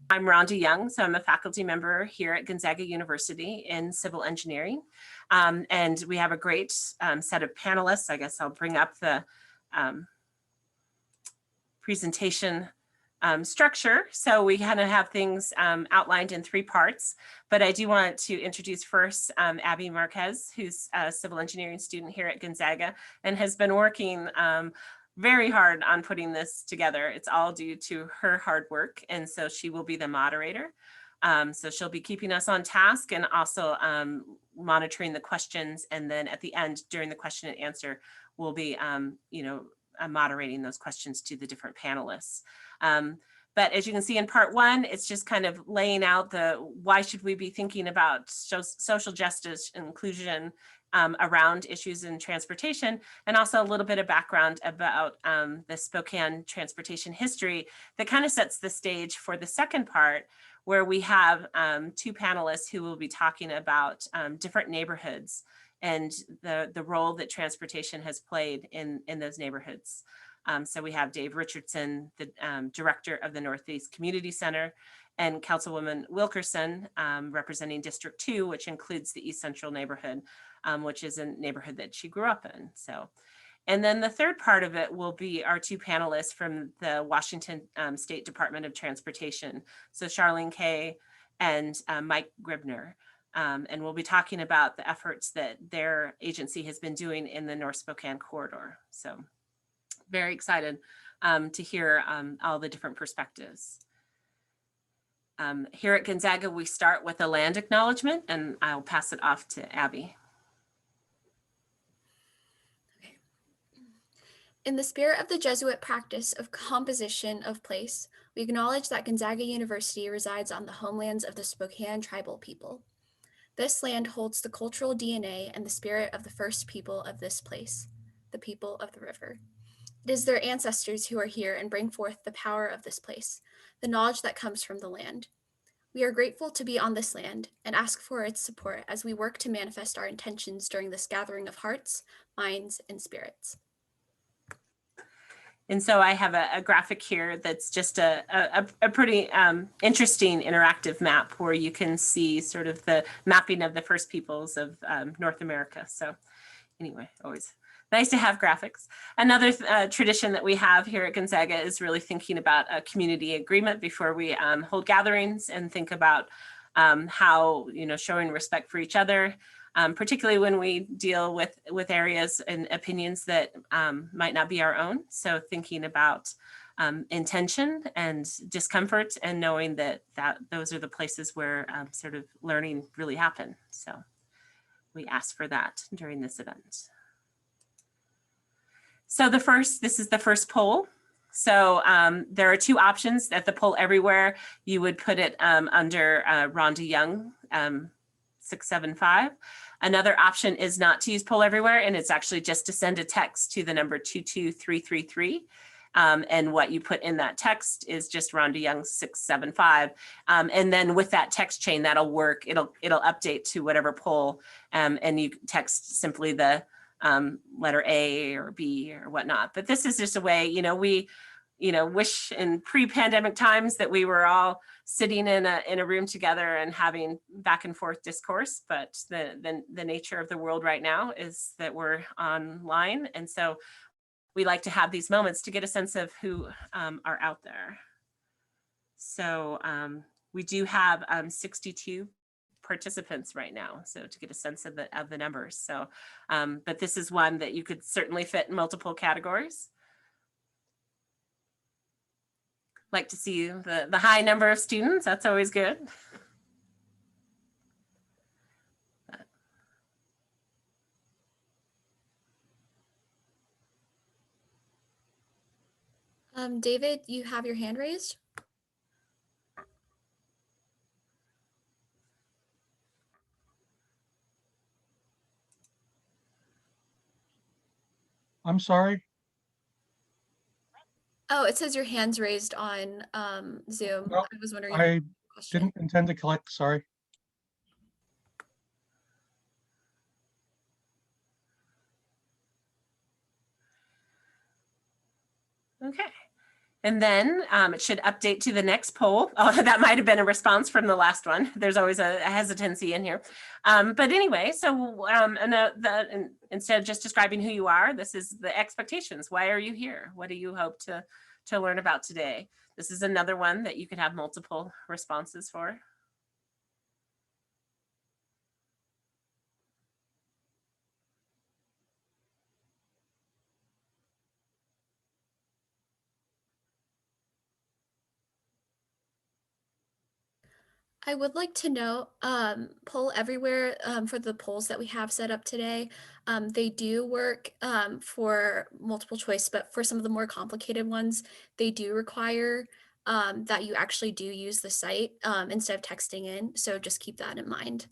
I'm Rhonda Young, so I'm a faculty member here at Gonzaga University in civil engineering. And we have a great set of panelists. I guess I'll bring up the presentation structure. So we kind of have things outlined in 3 parts, but I do want to introduce first Abby Marquez, who's a civil engineering student here at Gonzaga and has been working very hard on putting this together. It's all due to her hard work, and so she will be the moderator. So she'll be keeping us on task and also monitoring the questions, and then at the end during the question and answer, we'll be moderating those questions to the different panelists. But as you can see in part 1, it's just kind of laying out the why should we be thinking about social justice inclusion around issues in transportation, and also a little bit of background about the Spokane transportation history that kind of sets the stage for the second part, where we have 2 panelists who will be talking about different neighborhoods and the role that transportation has played in those neighborhoods. So we have Dave Richardson, the director of the Northeast Community Center, and Councilwoman Wilkerson, representing District 2, which includes the East Central neighborhood, which is a neighborhood that she grew up in. So, and then the third part of it will be our 2 panelists from the Washington State Department of Transportation. So Charlene Kay and Mike Gribner. And we'll be talking about the efforts that their agency has been doing in the North Spokane corridor. So very excited to hear all the different perspectives. Here at Gonzaga, we start with a land acknowledgement, and I'll pass it off to Abby. Okay. In the spirit of the Jesuit practice of composition of place, we acknowledge that Gonzaga University resides on the homelands of the Spokane tribal people. This land holds the cultural DNA and the spirit of the first people of this place, the people of the river. It is their ancestors who are here and bring forth the power of this place, the knowledge that comes from the land. We are grateful to be on this land and ask for its support as we work to manifest our intentions during this gathering of hearts, minds, and spirits. And so I have a graphic here that's just a pretty interesting interactive map where you can see sort of the mapping of the first peoples of North America. So anyway, always nice to have graphics. Another tradition that we have here at Gonzaga is really thinking about a community agreement before we hold gatherings, and think about how, showing respect for each other, particularly when we deal with areas and opinions that might not be our own. So thinking about intention and discomfort, and knowing that those are the places where sort of learning really happen. So we ask for that during this event. So this is the first poll. So there are 2 options at the poll everywhere. You would put it under Rhonda Young 675. Another option is not to use poll everywhere, and it's actually just to send a text to the number 22333. And what you put in that text is just Rhonda Young 675. And then with that text chain, that'll work. It'll update to whatever poll, and you text simply the letter A or B or whatnot. But this is just a way, we wish in pre-pandemic times that we were all sitting in a room together and having back and forth discourse. But the nature of the world right now is that we're online. And so we like to have these moments to get a sense of who are out there. So we do have 62 participants right now, so to get a sense of the numbers. So but this is one that you could certainly fit in multiple categories. Like to see the high number of students. That's always good. David, you have your hand raised. I'm sorry. Oh, it says your hand's raised on Zoom. No, I was wondering. I didn't intend to collect, sorry. Okay. And then it should update to the next poll. Oh, that might have been a response from the last one. There's always a hesitancy in here. But anyway, so instead of just describing who you are, this is the expectations. Why are you here? What do you hope to learn about today? This is another one that you could have multiple responses for. I would like to note, poll everywhere for the polls that we have set up today. They do work for multiple choice, but for some of the more complicated ones, they do require that you actually do use the site instead of texting in. So just keep that in mind.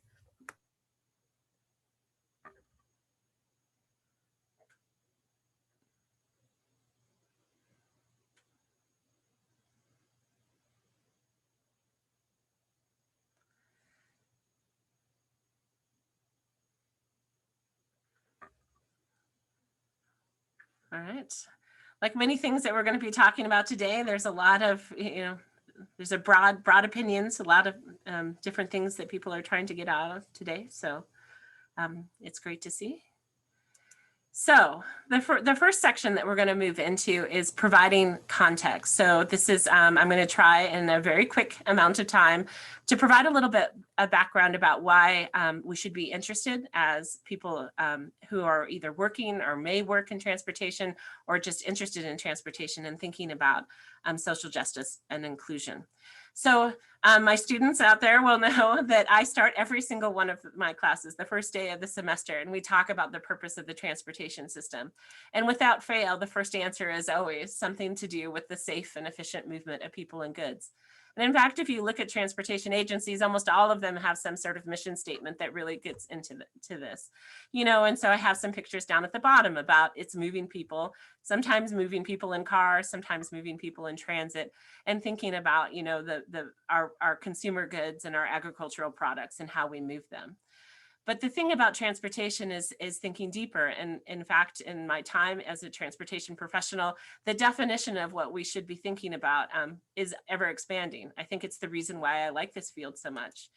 All right. Like many things that we're going to be talking about today, there's a lot of, there's a broad opinions, a lot of different things that people are trying to get out of today. So it's great to see. So the first section that we're going to move into is providing context. So this is, I'm going to try in a very quick amount of time to provide a little bit of background about why we should be interested as people who are either working or may work in transportation or just interested in transportation and thinking about social justice and inclusion. So my students out there will know that I start every single one of my classes the first day of the semester, and we talk about the purpose of the transportation system. And without fail, the first answer is always something to do with the safe and efficient movement of people and goods. And in fact, if you look at transportation agencies, almost all of them have some sort of mission statement that really gets into this, and so I have some pictures down at the bottom about it's moving people, sometimes moving people in cars, sometimes moving people in transit, and thinking about, our consumer goods and our agricultural products and how we move them. But the thing about transportation is thinking deeper. And in fact, in my time as a transportation professional, the definition of what we should be thinking about is ever expanding. I think it's the reason why I like this field so much.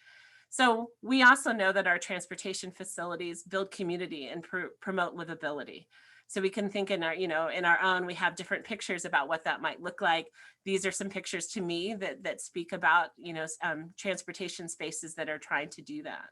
So we also know that our transportation facilities build community and promote livability. So we can think in our, in our own, we have different pictures about what that might look like. These are some pictures to me that speak about, transportation spaces that are trying to do that.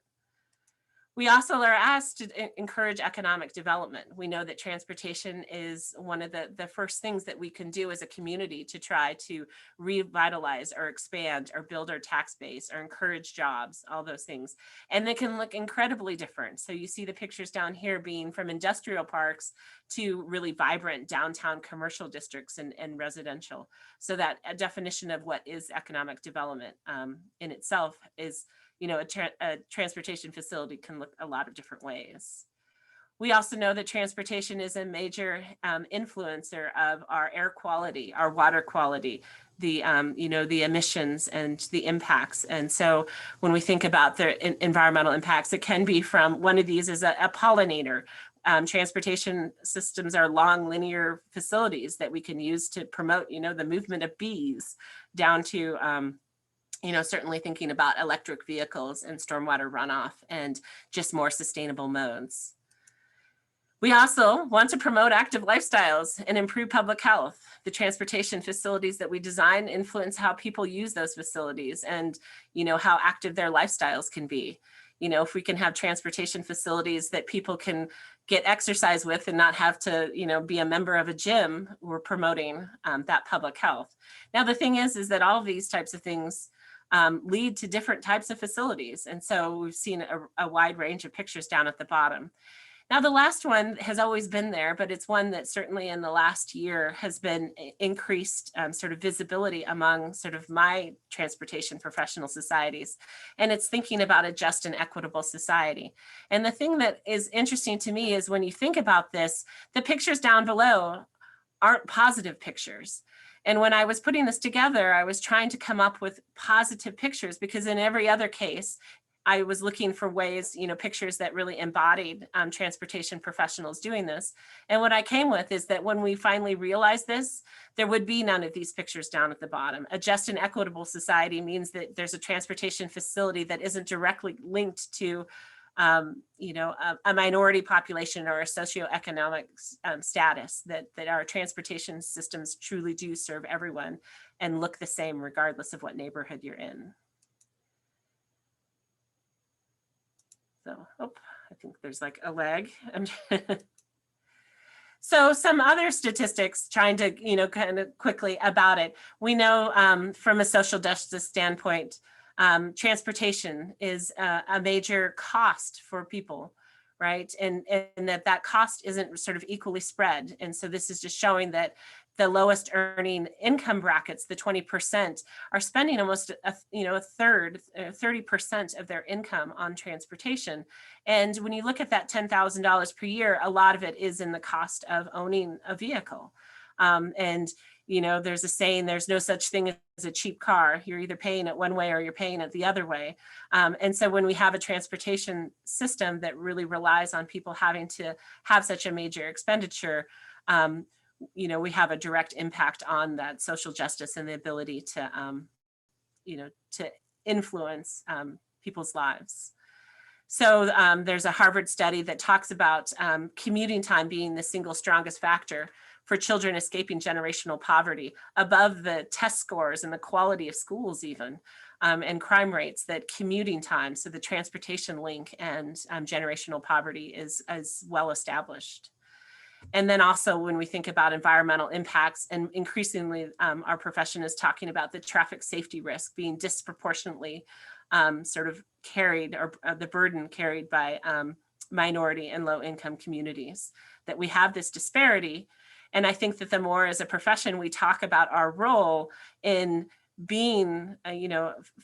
We also are asked to encourage economic development. We know that transportation is one of the first things that we can do as a community to try to revitalize or expand or build our tax base or encourage jobs, all those things. And they can look incredibly different. So you see the pictures down here being from industrial parks to really vibrant downtown commercial districts and residential. So that a definition of what is economic development in itself is, a transportation facility can look a lot of different ways. We also know that transportation is a major influencer of our air quality, our water quality, the emissions and the impacts. And so when we think about the environmental impacts, it can be from one of these is a pollinator. Transportation systems are long linear facilities that we can use to promote, the movement of bees down to certainly thinking about electric vehicles and stormwater runoff and just more sustainable modes. We also want to promote active lifestyles and improve public health. The transportation facilities that we design influence how people use those facilities and, how active their lifestyles can be. If we can have transportation facilities that people can get exercise with and not have to, be a member of a gym, we're promoting that public health. Now, the thing is that all of these types of things lead to different types of facilities. And so we've seen a wide range of pictures down at the bottom. Now, the last one has always been there, but it's one that certainly in the last year has been increased sort of visibility among sort of my transportation professional societies. And it's thinking about a just and equitable society. And the thing that is interesting to me is when you think about this, the pictures down below aren't positive pictures. And when I was putting this together, I was trying to come up with positive pictures because in every other case, I was looking for ways, pictures that really embodied transportation professionals doing this. And what I came with is that when we finally realized this, there would be none of these pictures down at the bottom. A just and equitable society means that there's a transportation facility that isn't directly linked to a minority population or a socioeconomic status, that our transportation systems truly do serve everyone and look the same regardless of what neighborhood you're in. So, I think there's like a lag. So some other statistics trying to, kind of quickly about it. We know from a social justice standpoint, transportation is a major cost for people, right? And that cost isn't sort of equally spread. And so this is just showing that the lowest earning income brackets, the 20%, are spending almost a third, 30% of their income on transportation. And when you look at that $10,000 per year, a lot of it is in the cost of owning a vehicle. And there's a saying, there's no such thing as a cheap car. You're either paying it one way or you're paying it the other way. And so when we have a transportation system that really relies on people having to have such a major expenditure, we have a direct impact on that social justice and the ability to, to influence people's lives. So there's a Harvard study that talks about commuting time being the single strongest factor for children escaping generational poverty, above the test scores and the quality of schools even, and crime rates, that commuting time, so the transportation link and generational poverty is well established. And then also when we think about environmental impacts, and increasingly our profession is talking about the traffic safety risk being disproportionately sort of carried, or the burden carried by minority and low income communities, that we have this disparity. And I think that the more as a profession we talk about our role in being,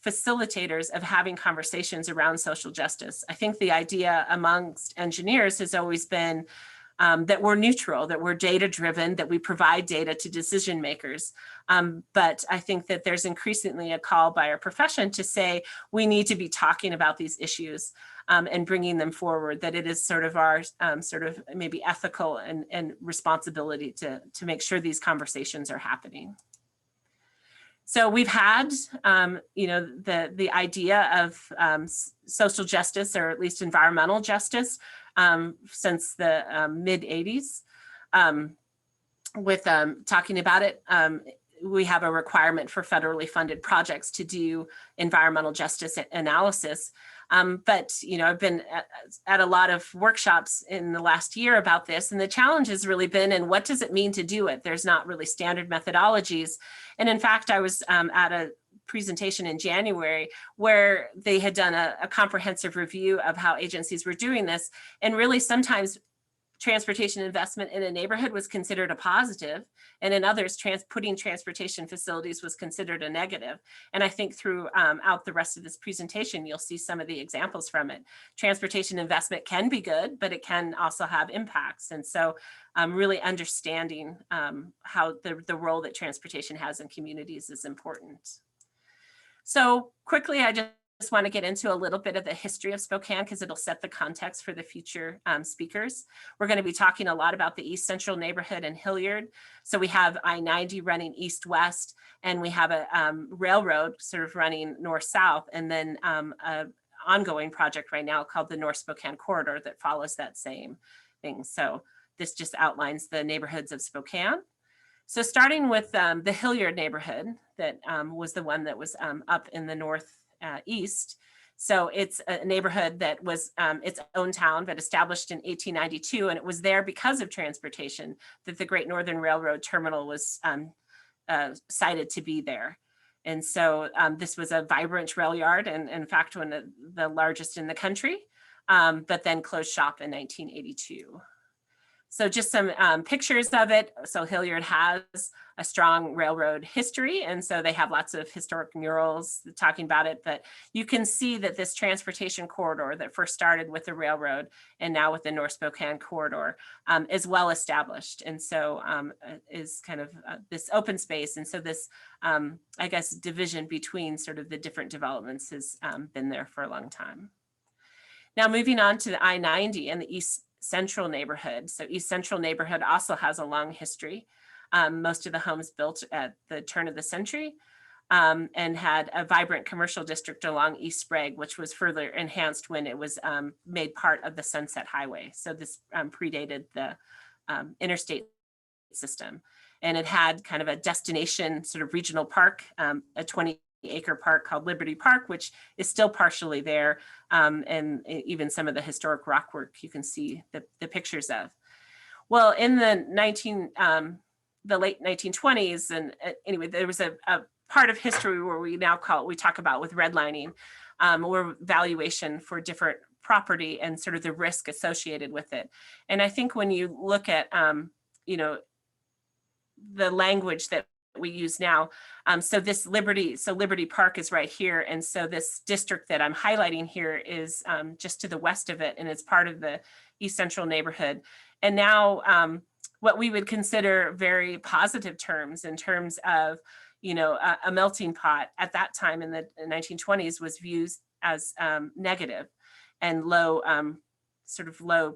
facilitators of having conversations around social justice, I think the idea amongst engineers has always been that we're neutral, that we're data driven, that we provide data to decision makers. But I think that there's increasingly a call by our profession to say we need to be talking about these issues and bringing them forward, that it is sort of our sort of maybe ethical and responsibility to make sure these conversations are happening. So we've had, the idea of social justice, or at least environmental justice, since the mid 80s. With talking about it, we have a requirement for federally funded projects to do environmental justice analysis. But, I've been at a lot of workshops in the last year about this, and the challenge has really been, and what does it mean to do it? There's not really standard methodologies. And in fact, I was at a presentation in January where they had done a comprehensive review of how agencies were doing this. And really sometimes transportation investment in a neighborhood was considered a positive, and in others, putting transportation facilities was considered a negative. And I think throughout the rest of this presentation, you'll see some of the examples from it. Transportation investment can be good, but it can also have impacts. And so really understanding how the role that transportation has in communities is important. So quickly, I just want to get into a little bit of the history of Spokane, because it'll set the context for the future speakers. We're going to be talking a lot about the East Central neighborhood and Hilliard. So we have I-90 running east-west, and we have a railroad sort of running north-south, and then an ongoing project right now called the North Spokane Corridor that follows that same thing. So this just outlines the neighborhoods of Spokane. So starting with the Hilliard neighborhood, that was the one that was up in the northeast. So it's a neighborhood that was its own town, but established in 1892. And it was there because of transportation that the Great Northern Railroad terminal was cited to be there. And so this was a vibrant rail yard, and in fact, one of the largest in the country, but then closed shop in 1982. So just some pictures of it. So Hilliard has a strong railroad history, and so they have lots of historic murals talking about it, but you can see that this transportation corridor that first started with the railroad and now with the North Spokane corridor is well established, and so is kind of this open space, and so this I guess division between sort of the different developments has been there for a long time. Now moving on to the I-90 and the East Central neighborhood. So East Central neighborhood also has a long history. Most of the homes built at the turn of the century and had a vibrant commercial district along East Sprague, which was further enhanced when it was made part of the Sunset Highway. So this predated the interstate system. And it had kind of a destination sort of regional park, a 20-acre park called Liberty Park, which is still partially there. And even some of the historic rock work you can see the pictures of. Well, in the late 1920s, and anyway, there was a part of history where we talk about with redlining, or valuation for different property and sort of the risk associated with it. And I think when you look at, the language that we use now, so Liberty Park is right here. And so this district that I'm highlighting here is just to the west of it, and it's part of the East Central neighborhood. And now what we would consider very positive terms in terms of, a melting pot at that time in the 1920s was viewed as negative and low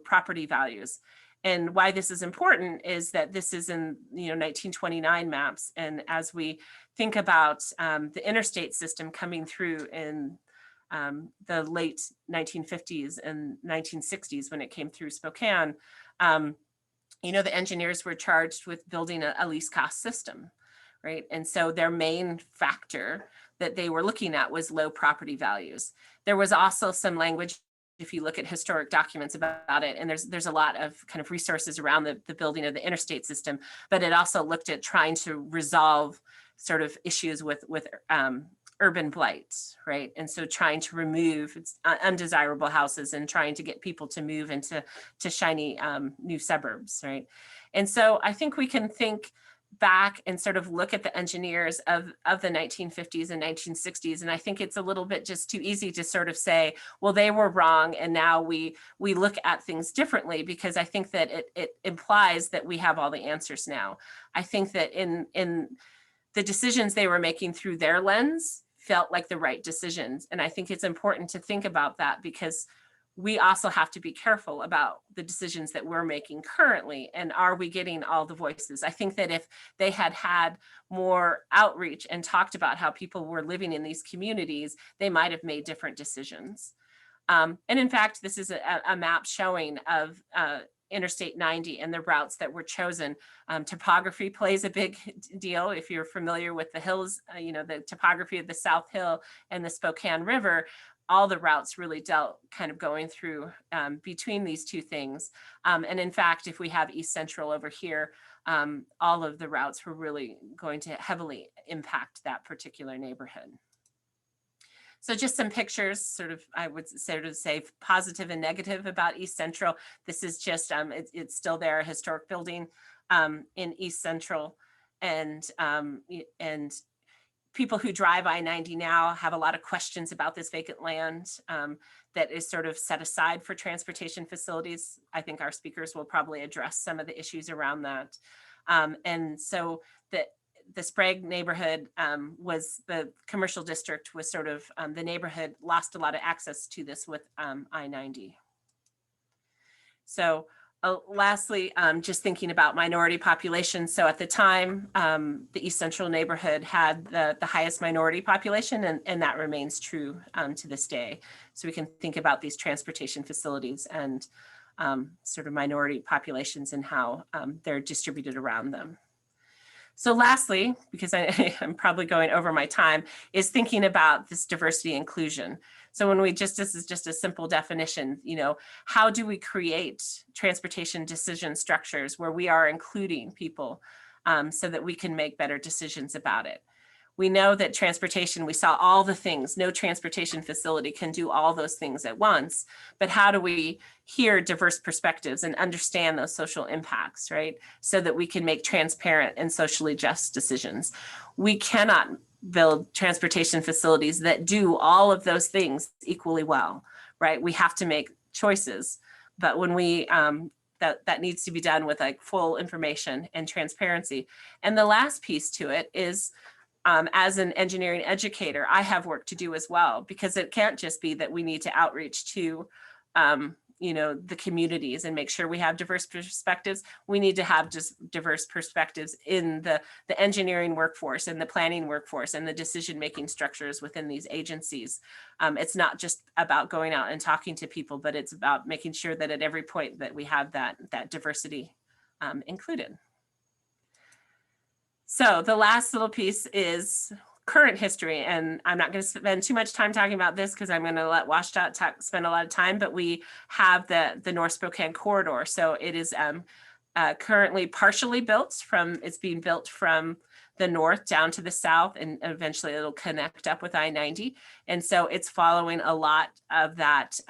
property values. And why this is important is that this is in 1929 maps. And as we think about the interstate system coming through in the late 1950s and 1960s when it came through Spokane, the engineers were charged with building a least cost system, right? And so their main factor that they were looking at was low property values. There was also some language, if you look at historic documents about it, and there's a lot of kind of resources around the building of the interstate system, but it also looked at trying to resolve sort of issues with urban blight, right? And so trying to remove undesirable houses and trying to get people to move into shiny new suburbs, right? And so I think we can think back and sort of look at the engineers of the 1950s and 1960s. And I think it's a little bit just too easy to sort of say, well, they were wrong. And now we look at things differently, because I think that it implies that we have all the answers now. I think that in the decisions they were making through their lens felt like the right decisions. And I think it's important to think about that, because we also have to be careful about the decisions that we're making currently. And are we getting all the voices? I think that if they had more outreach and talked about how people were living in these communities, they might have made different decisions. And in fact, this is a map showing of Interstate 90 and the routes that were chosen. Topography plays a big deal. If you're familiar with the hills, the topography of the South Hill and the Spokane River, all the routes really dealt kind of going through between these two things. And in fact, if we have East Central over here, all of the routes were really going to heavily impact that particular neighborhood. So just some pictures, sort of, I would sort of say positive and negative about East Central. This is just, it's still there, a historic building in East Central. And people who drive I-90 now have a lot of questions about this vacant land that is sort of set aside for transportation facilities. I think our speakers will probably address some of the issues around that. And so the Sprague neighborhood was the commercial district, was sort of the neighborhood lost a lot of access to this with I-90. So lastly, just thinking about minority population. So at the time, the East Central neighborhood had the highest minority population, and that remains true to this day. So we can think about these transportation facilities and sort of minority populations and how they're distributed around them. So lastly, because I'm probably going over my time, is thinking about this diversity inclusion. So when this is just a simple definition, how do we create transportation decision structures where we are including people so that we can make better decisions about it? We know that transportation, we saw all the things, no transportation facility can do all those things at once, but how do we hear diverse perspectives and understand those social impacts, right? So that we can make transparent and socially just decisions. We cannot build transportation facilities that do all of those things equally well, right? We have to make choices, but when we, that needs to be done with like full information and transparency. And the last piece to it is, as an engineering educator, I have work to do as well, because it can't just be that we need to outreach to, the communities and make sure we have diverse perspectives. We need to have just diverse perspectives in the engineering workforce and the planning workforce and the decision-making structures within these agencies. It's not just about going out and talking to people, but it's about making sure that at every point that we have that diversity included. So the last little piece is current history, and I'm not going to spend too much time talking about this because I'm going to let WSDOT spend a lot of time, but we have the North Spokane corridor. So it is currently partially built it's being built from the north down to the south, and eventually it'll connect up with I-90. And so it's following a lot of that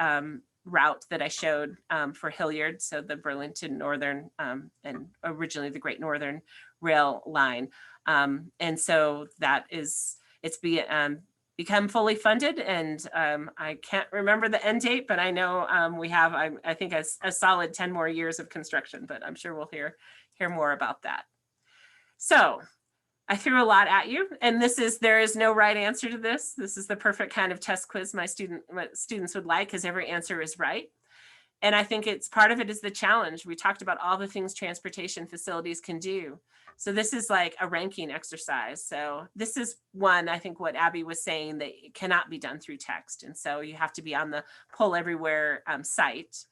route that I showed for Hilliard, so the Burlington Northern and originally the Great Northern Rail line. And so that is, it's become fully funded, and I can't remember the end date, but I know we have, I think a solid 10 more years of construction, but I'm sure we'll hear more about that. So I threw a lot at you, and there is no right answer to this. This is the perfect kind of test quiz my students would like, because every answer is right. And I think part of it is the challenge. We talked about all the things transportation facilities can do. So this is like a ranking exercise. So this is one, I think what Abby was saying, that it cannot be done through text. And so you have to be on the Poll Everywhere site.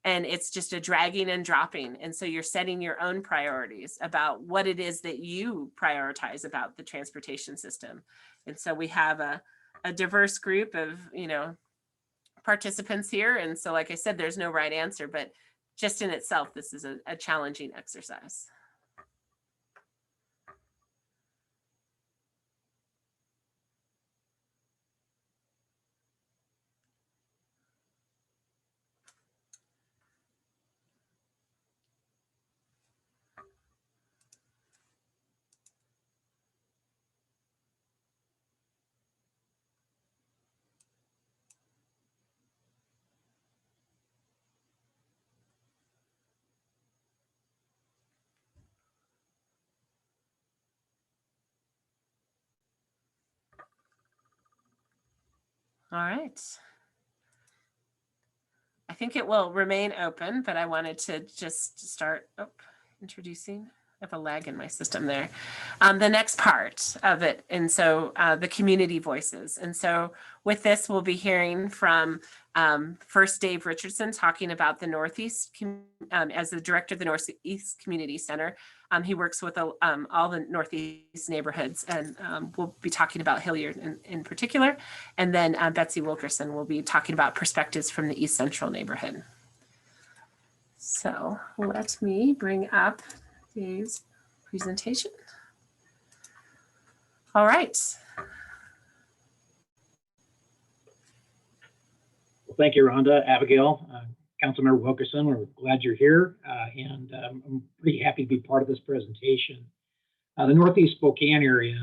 And it's just a dragging and dropping. And so you're setting your own priorities about what it is that you prioritize about the transportation system. And so we have a diverse group of, participants here. And so, like I said, there's no right answer, but just in itself, this is a challenging exercise. All right. I think it will remain open, but I wanted to just start introducing. I have a lag in my system there. The next part of it, and so the community voices. And so with this, we'll be hearing from first Dave Richardson talking about the Northeast as the director of the Northeast Community Center. He works with all the Northeast neighborhoods, and we'll be talking about Hilliard in particular. And then Betsy Wilkerson will be talking about perspectives from the East Central neighborhood. So let me bring up Dave's presentation. All right. Well, thank you, Rhonda, Abigail, Councilmember Wilkerson. We're glad you're here, and I'm pretty happy to be part of this presentation. The Northeast Spokane area,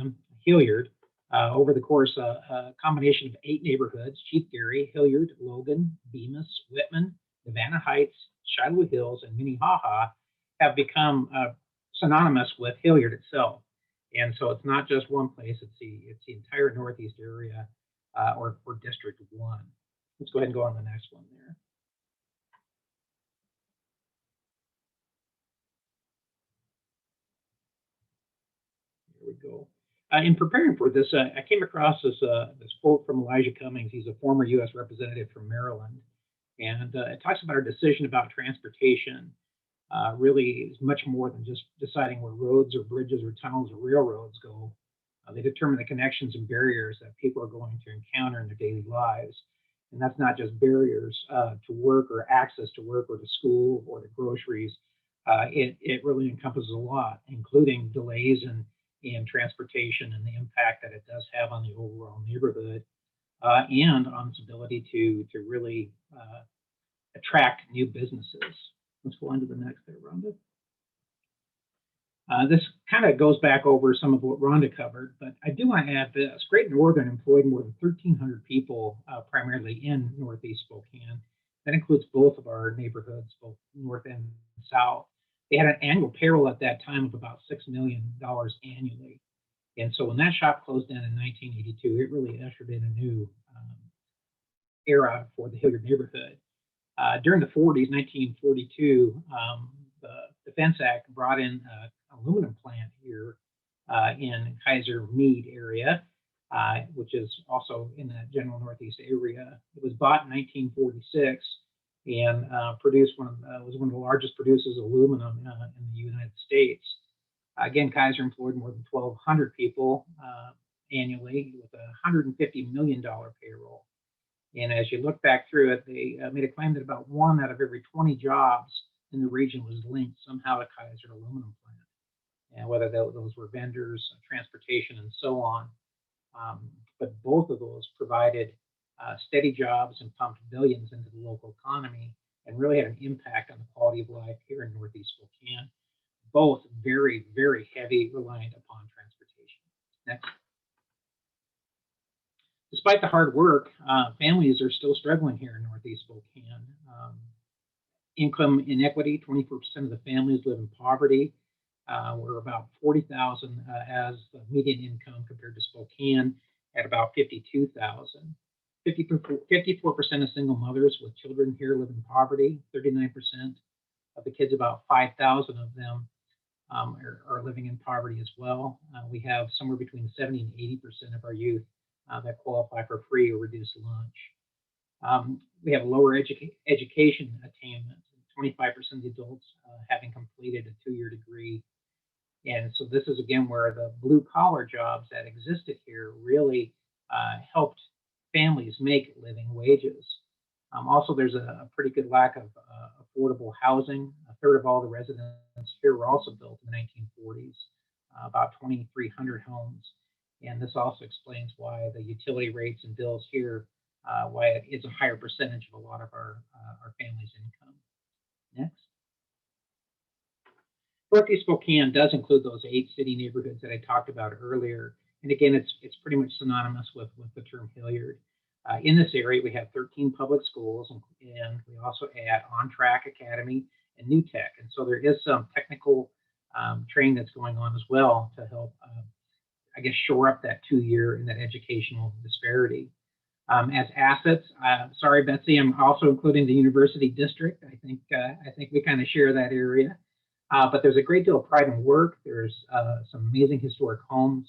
Hilliard, over the course of a combination of 8 neighborhoods, Chief Garry, Hilliard, Logan, Bemis, Whitman, Savannah Heights, Shiloh Hills, and Minnehaha, have become synonymous with Hilliard itself. And so it's not just one place, it's the entire Northeast area, or District 1. Let's go ahead and go on the next one there. Here we go. In preparing for this, I came across this quote from Elijah Cummings. He's a former U.S. representative from Maryland. And it talks about our decision about transportation really is much more than just deciding where roads or bridges or tunnels or railroads go. They determine the connections and barriers that people are going to encounter in their daily lives. And that's not just barriers to work or access to work or to school or to groceries. It really encompasses a lot, including delays in transportation and the impact that it does have on the overall neighborhood and on its ability to really attract new businesses. Let's go on to the next there, Rhonda. This kind of goes back over some of what Rhonda covered, but I do want to add this. Great Northern employed more than 1,300 people, primarily in Northeast Spokane. That includes both of our neighborhoods, both north and south. They had an annual payroll at that time of about $6 million annually. And so when that shop closed down in 1982, it really ushered in a new era for the Hilliard neighborhood. During the 40s, 1942, the Defense Act brought in an aluminum plant here in Kaiser Mead area, which is also in the general Northeast area. It was bought in 1946 and was one of the largest producers of aluminum in the United States. Again, Kaiser employed more than 1,200 people annually with a $150 million payroll. And as you look back through it, they made a claim that about 1 out of every 20 jobs in the region was linked somehow to Kaiser aluminum plant, and whether those were vendors, transportation, and so on. But both of those provided steady jobs and pumped billions into the local economy and really had an impact on the quality of life here in Northeast Spokane. Both very, very heavy reliant upon transportation. Next. Despite the hard work, families are still struggling here in Northeast Spokane. Income inequity, 24% of the families live in poverty. We're about 40,000 as the median income compared to Spokane at about 52,000. 54% of single mothers with children here live in poverty. 39% of the kids, about 5,000 of them, are living in poverty as well. We have somewhere between 70 and 80% of our youth that qualify for free or reduced lunch. We have lower education attainment, 25% of the adults having completed a 2-year degree. And so this is again where the blue collar jobs that existed here really helped families make living wages. Also, there's a pretty good lack of affordable housing. A third of all the residents here were also built in the 1940s, about 2,300 homes. And this also explains why the utility rates and bills here, why it is a higher percentage of a lot of our family's income. Next. Northeast Spokane does include those 8 city neighborhoods that I talked about earlier. And again, it's pretty much synonymous with the term Hilliard. In this area, we have 13 public schools, and we also add On Track Academy and New Tech. And so there is some technical training that's going on as well to help, I guess, shore up that 2-year and that educational disparity. As assets, sorry, Betsy, I'm also including the University District. I think we kind of share that area. But there's a great deal of pride and work. There's some amazing historic homes.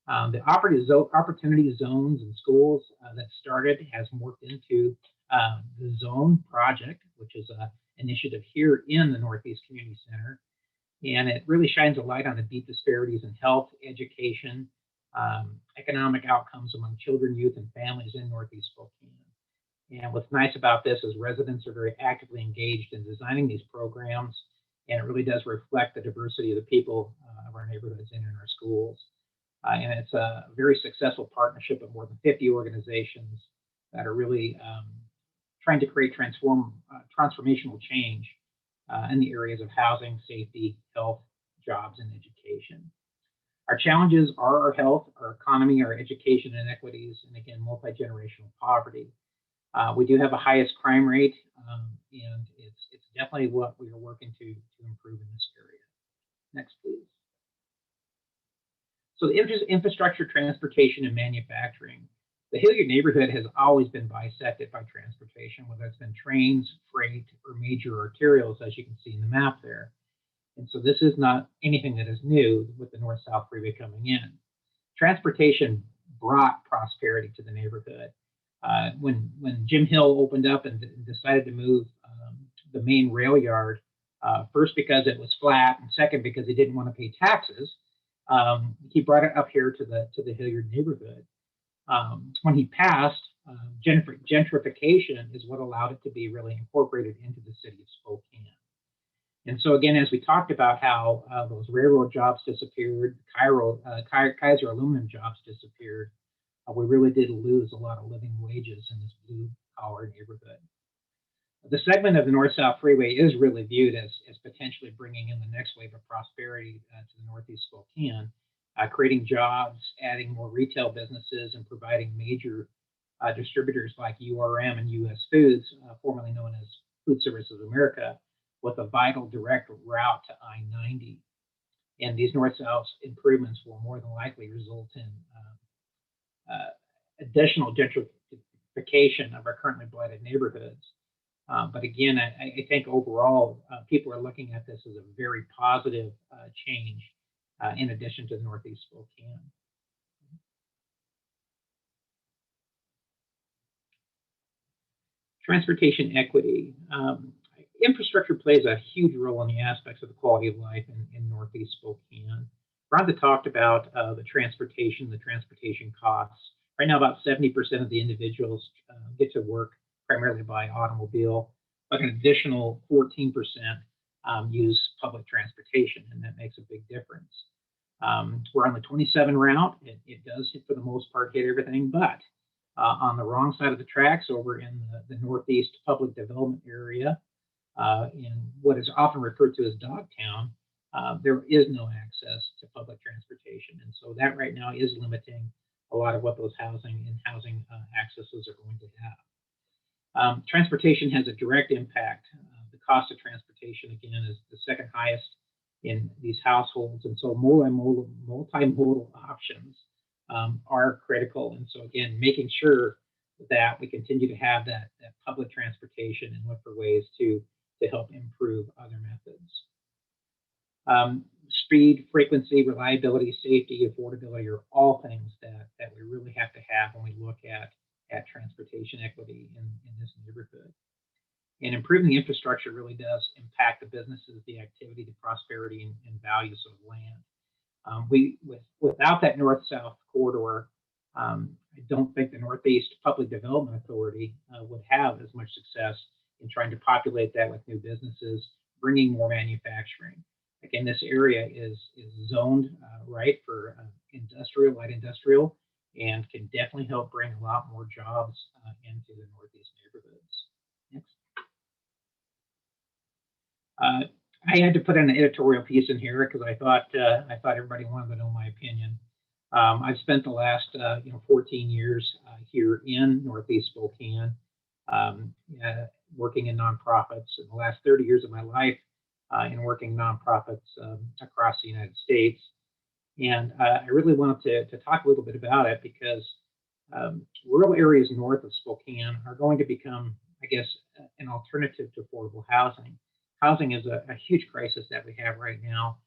The opportunity zones and schools that started has morphed into the Zone Project, which is an initiative here in the Northeast Community Center. And it really shines a light on the deep disparities in health, education, economic outcomes among children, youth, and families in Northeast Spokane. And what's nice about this is residents are very actively engaged in designing these programs, and it really does reflect the diversity of the people of our neighborhoods and in our schools. And it's a very successful partnership of more than 50 organizations that are really trying to create transformational change in the areas of housing, safety, health, jobs, and education. Our challenges are our health, our economy, our education inequities, and again, multi-generational poverty. We do have the highest crime rate, and it's definitely what we are working to improve in this area. Next, please. So the infrastructure, transportation, and manufacturing. The Hilliard neighborhood has always been bisected by transportation, whether it's been trains, freight, or major arterials, as you can see in the map there. And so this is not anything that is new with the north-south freeway coming in. Transportation brought prosperity to the neighborhood. When Jim Hill opened up and decided to move the main rail yard, first because it was flat, and second because he didn't want to pay taxes, he brought it up here to the Hilliard neighborhood. When he passed, gentrification is what allowed it to be really incorporated into the city of Spokane. And so again, as we talked about how those railroad jobs disappeared, Kaiser aluminum jobs disappeared, we really did lose a lot of living wages in this blue collar neighborhood. The segment of the North-South Freeway is really viewed as potentially bringing in the next wave of prosperity to the Northeast Spokane, creating jobs, adding more retail businesses, and providing major distributors like URM and US Foods, formerly known as Food Services of America, with a vital direct route to I-90. And these north-south improvements will more than likely result in additional gentrification of our currently blighted neighborhoods. But again, I think overall, people are looking at this as a very positive change in addition to the Northeast Spokane. Transportation equity. Infrastructure plays a huge role in the aspects of the quality of life in Northeast Spokane. Rhonda talked about the transportation costs. Right now, about 70% of the individuals get to work primarily by automobile, but an additional 14% use public transportation, and that makes a big difference. We're on the 27 route. It does, for the most part, hit everything, but on the wrong side of the tracks over in the Northeast Public Development area, in what is often referred to as Dogtown, there is no access to public transportation. And so that right now is limiting a lot of what those housing accesses are going to have. Transportation has a direct impact. The cost of transportation, again, is the second highest in these households. And so multimodal options are critical. And so again, making sure that we continue to have that public transportation and look for ways to help improve other methods. Speed, frequency, reliability, safety, affordability are all things that we really have to have when we look at transportation equity in this neighborhood. And improving the infrastructure really does impact the businesses, the activity, the prosperity, and values of land. Without that north-south corridor, I don't think the Northeast Public Development Authority would have as much success in trying to populate that with new businesses, bringing more manufacturing. Again, this area is zoned right for light industrial, and can definitely help bring a lot more jobs into the Northeast neighborhoods. Next. I had to put an editorial piece in here because I thought everybody wanted to know my opinion. I've spent the last 14 years here in Northeast Spokane, working in nonprofits. In the last 30 years of my life, in working nonprofits across the United States. And I really wanted to talk a little bit about it because rural areas north of Spokane are going to become, I guess, an alternative to affordable housing. Housing is a huge crisis that we have right now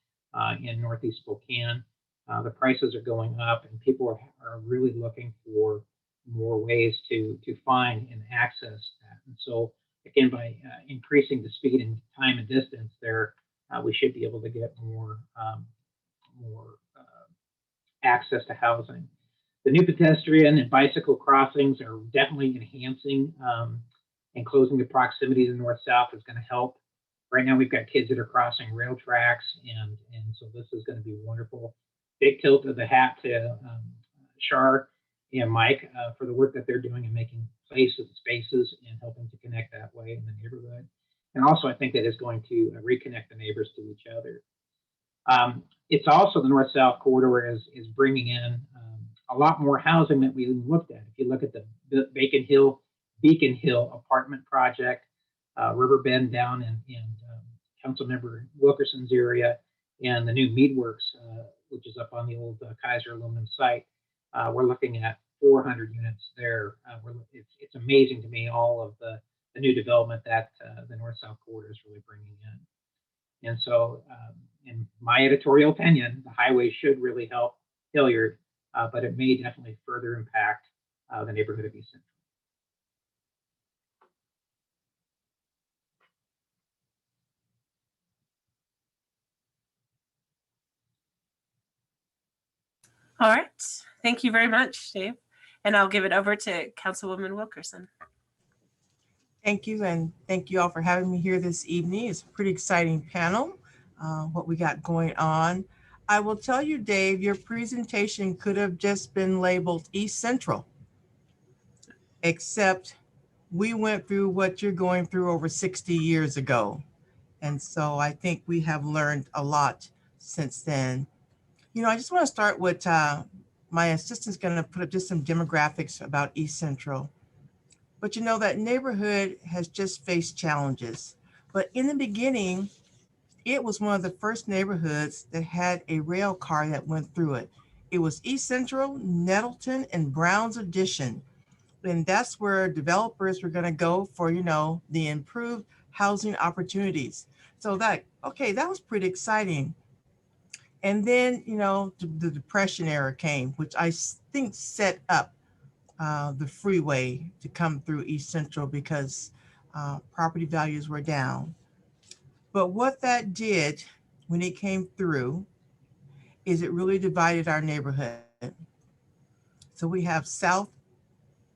in Northeast Spokane. The prices are going up, and people are really looking for more ways to find and access that. And so, again, by increasing the speed and time and distance there, we should be able to get more access to housing. The new pedestrian and bicycle crossings are definitely enhancing and closing the proximity to the north-south is going to help. Right now, we've got kids that are crossing rail tracks, and so this is going to be wonderful. Big tilt of the hat to Shar and Mike for the work that they're doing in making places, spaces, and helping to connect that way in the neighborhood. And also, I think that is going to reconnect the neighbors to each other. It's also the north-south corridor is bringing in a lot more housing that we looked at. If you look at the Beacon Hill apartment project, Riverbend down in Councilmember Wilkerson's area, and the new Meadworks, which is up on the old Kaiser aluminum site, we're looking at 400 units there. It's amazing to me all of the new development that the north-south corridor is really bringing in. And so, in my editorial opinion, the highway should really help Hilliard, but it may definitely further impact the neighborhood of East Central. All right. Thank you very much, Dave. And I'll give it over to Councilwoman Wilkerson. Thank you, and thank you all for having me here this evening. It's a pretty exciting panel, what we got going on. I will tell you, Dave, your presentation could have just been labeled East Central, except we went through what you're going through over 60 years ago. And so I think we have learned a lot since then. I just want to start with my assistant's going to put up just some demographics about East Central. But that neighborhood has just faced challenges. But in the beginning, it was one of the first neighborhoods that had a rail car that went through it. It was East Central, Nettleton, and Brown's Addition. And that's where developers were going to go for, the improved housing opportunities. So that was pretty exciting. And then, the Depression era came, which I think set up the freeway to come through East Central because property values were down. But what that did when it came through is it really divided our neighborhood. So we have South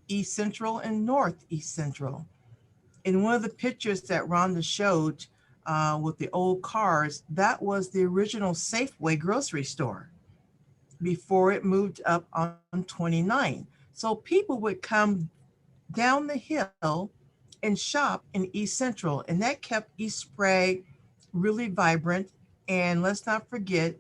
East Central and North East Central. In one of the pictures that Rhonda showed with the old cars, that was the original Safeway grocery store before it moved up on 29. So people would come down the hill and shop in East Central, and that kept East Sprague really vibrant. And let's not forget,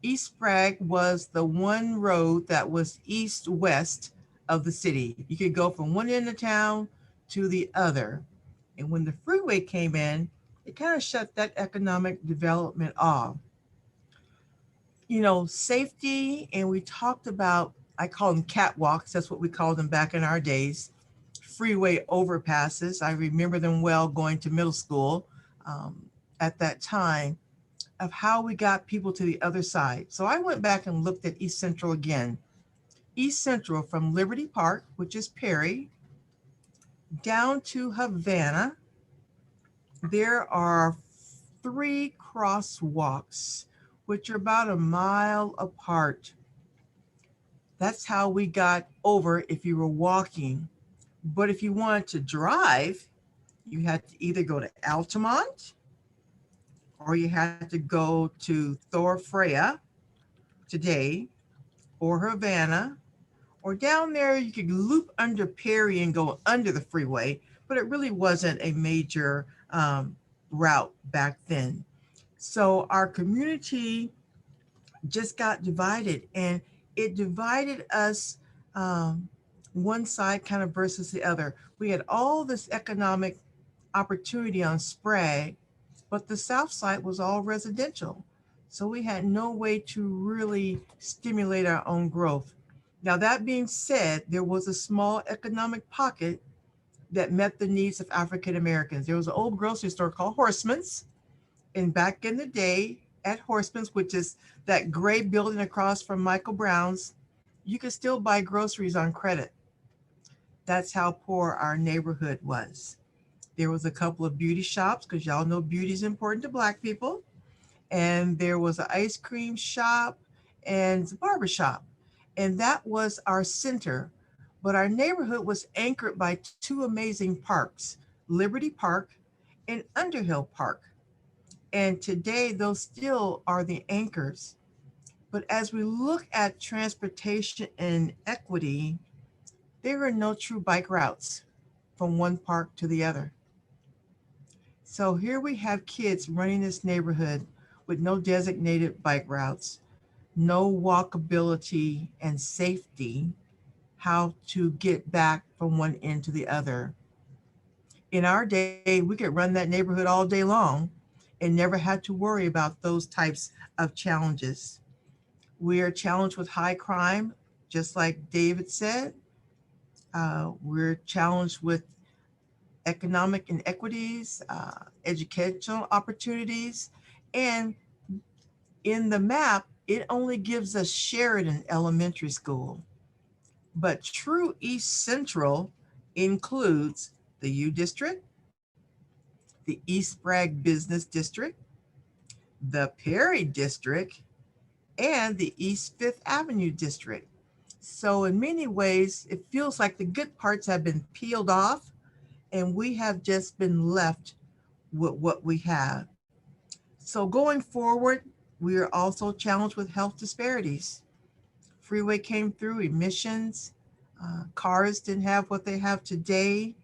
East Sprague was the one road that was east-west of the city. You could go from one end of town to the other. And when the freeway came in, it kind of shut that economic development off. Safety, and we talked about, I call them catwalks, that's what we called them back in our days, freeway overpasses. I remember them well going to middle school um, at that time of how we got people to the other side. So I went back and looked at East Central again. East Central from Liberty Park, which is Perry, down to Havana, there are 3 crosswalks, which are about a mile apart. That's how we got over if you were walking. But if you wanted to drive, you had to either go to Altamont or you had to go to Thor Freya today or Havana, or down there you could loop under Perry and go under the freeway, but it really wasn't a major route back then. So our community just got divided, and it divided us one side kind of versus the other. We had all this economic opportunity on Sprague, but the south side was all residential. So we had no way to really stimulate our own growth. Now, that being said, there was a small economic pocket that met the needs of African Americans. There was an old grocery store called Horseman's. And back in the day at Horseman's, which is that gray building across from Michael Brown's, you could still buy groceries on credit. That's how poor our neighborhood was. There was a couple of beauty shops, because y'all know beauty is important to Black people. And there was an ice cream shop and a barber shop. And that was our center. But our neighborhood was anchored by 2 amazing parks, Liberty Park and Underhill Park. And today, those still are the anchors. But as we look at transportation and equity, there are no true bike routes from one park to the other. So here we have kids running this neighborhood with no designated bike routes, no walkability and safety, how to get back from one end to the other. In our day, we could run that neighborhood all day long and never had to worry about those types of challenges. We are challenged with high crime, just like David said. We're challenged with economic inequities, educational opportunities, and in the map, it only gives us Sheridan Elementary School. But true East Central includes the U District, the East Sprague Business District, the Perry District, and the East Fifth Avenue District. So in many ways, it feels like the good parts have been peeled off and we have just been left with what we have. So going forward, we are also challenged with health disparities. Freeway came through, emissions, cars didn't have what they have today.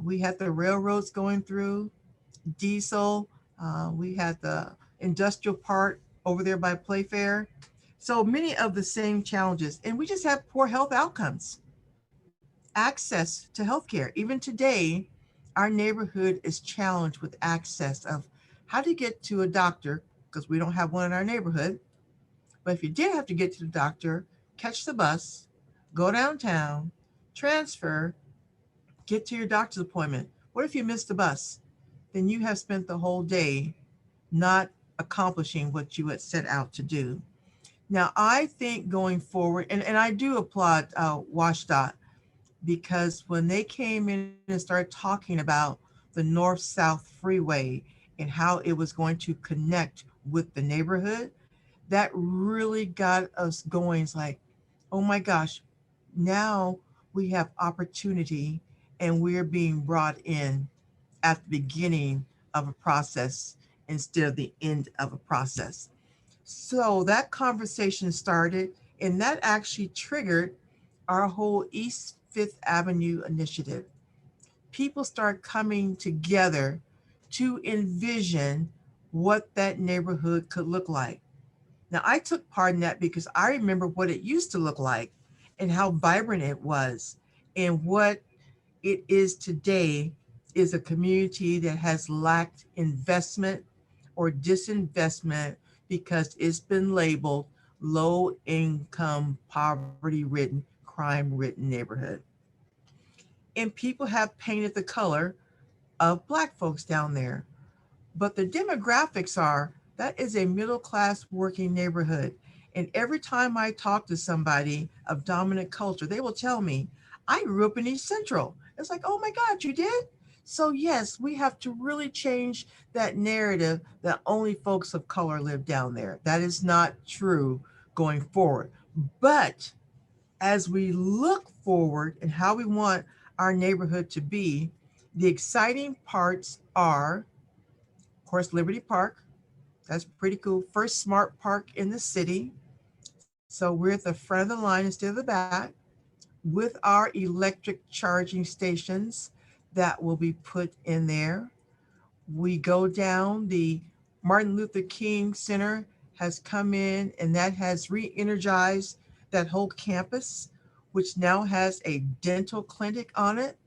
We had the railroads going through, diesel. We had the industrial park over there by Playfair. So many of the same challenges. And we just have poor health outcomes, access to healthcare. Even today, our neighborhood is challenged with access of how to get to a doctor because we don't have one in our neighborhood. But if you did have to get to the doctor, catch the bus, go downtown, transfer, get to your doctor's appointment. What if you missed the bus? Then you have spent the whole day not accomplishing what you had set out to do. Now, I think going forward, and I do applaud WashDOT because when they came in and started talking about the north-south freeway and how it was going to connect with the neighborhood, that really got us going. It's like, oh my gosh, now we have opportunity and we're being brought in at the beginning of a process instead of the end of a process. So that conversation started, and that actually triggered our whole East Fifth Avenue initiative. People start coming together to envision what that neighborhood could look like. Now, I took part in that because I remember what it used to look like and how vibrant it was. And what it is today is a community that has lacked investment or disinvestment because it's been labeled low income, poverty ridden, crime ridden neighborhood. And people have painted the color of Black folks down there. But the demographics are that is a middle class working neighborhood. And every time I talk to somebody of dominant culture, they will tell me, I grew up in East Central. It's like, oh my God, you did? So, yes, we have to really change that narrative that only folks of color live down there. That is not true going forward. But as we look forward and how we want our neighborhood to be, the exciting parts are, of course, Liberty Park. That's pretty cool. First smart park in the city. So we're at the front of the line instead of the back with our electric charging stations that will be put in there. We go down, the Martin Luther King Center has come in and that has re-energized that whole campus, which now has a dental clinic on it.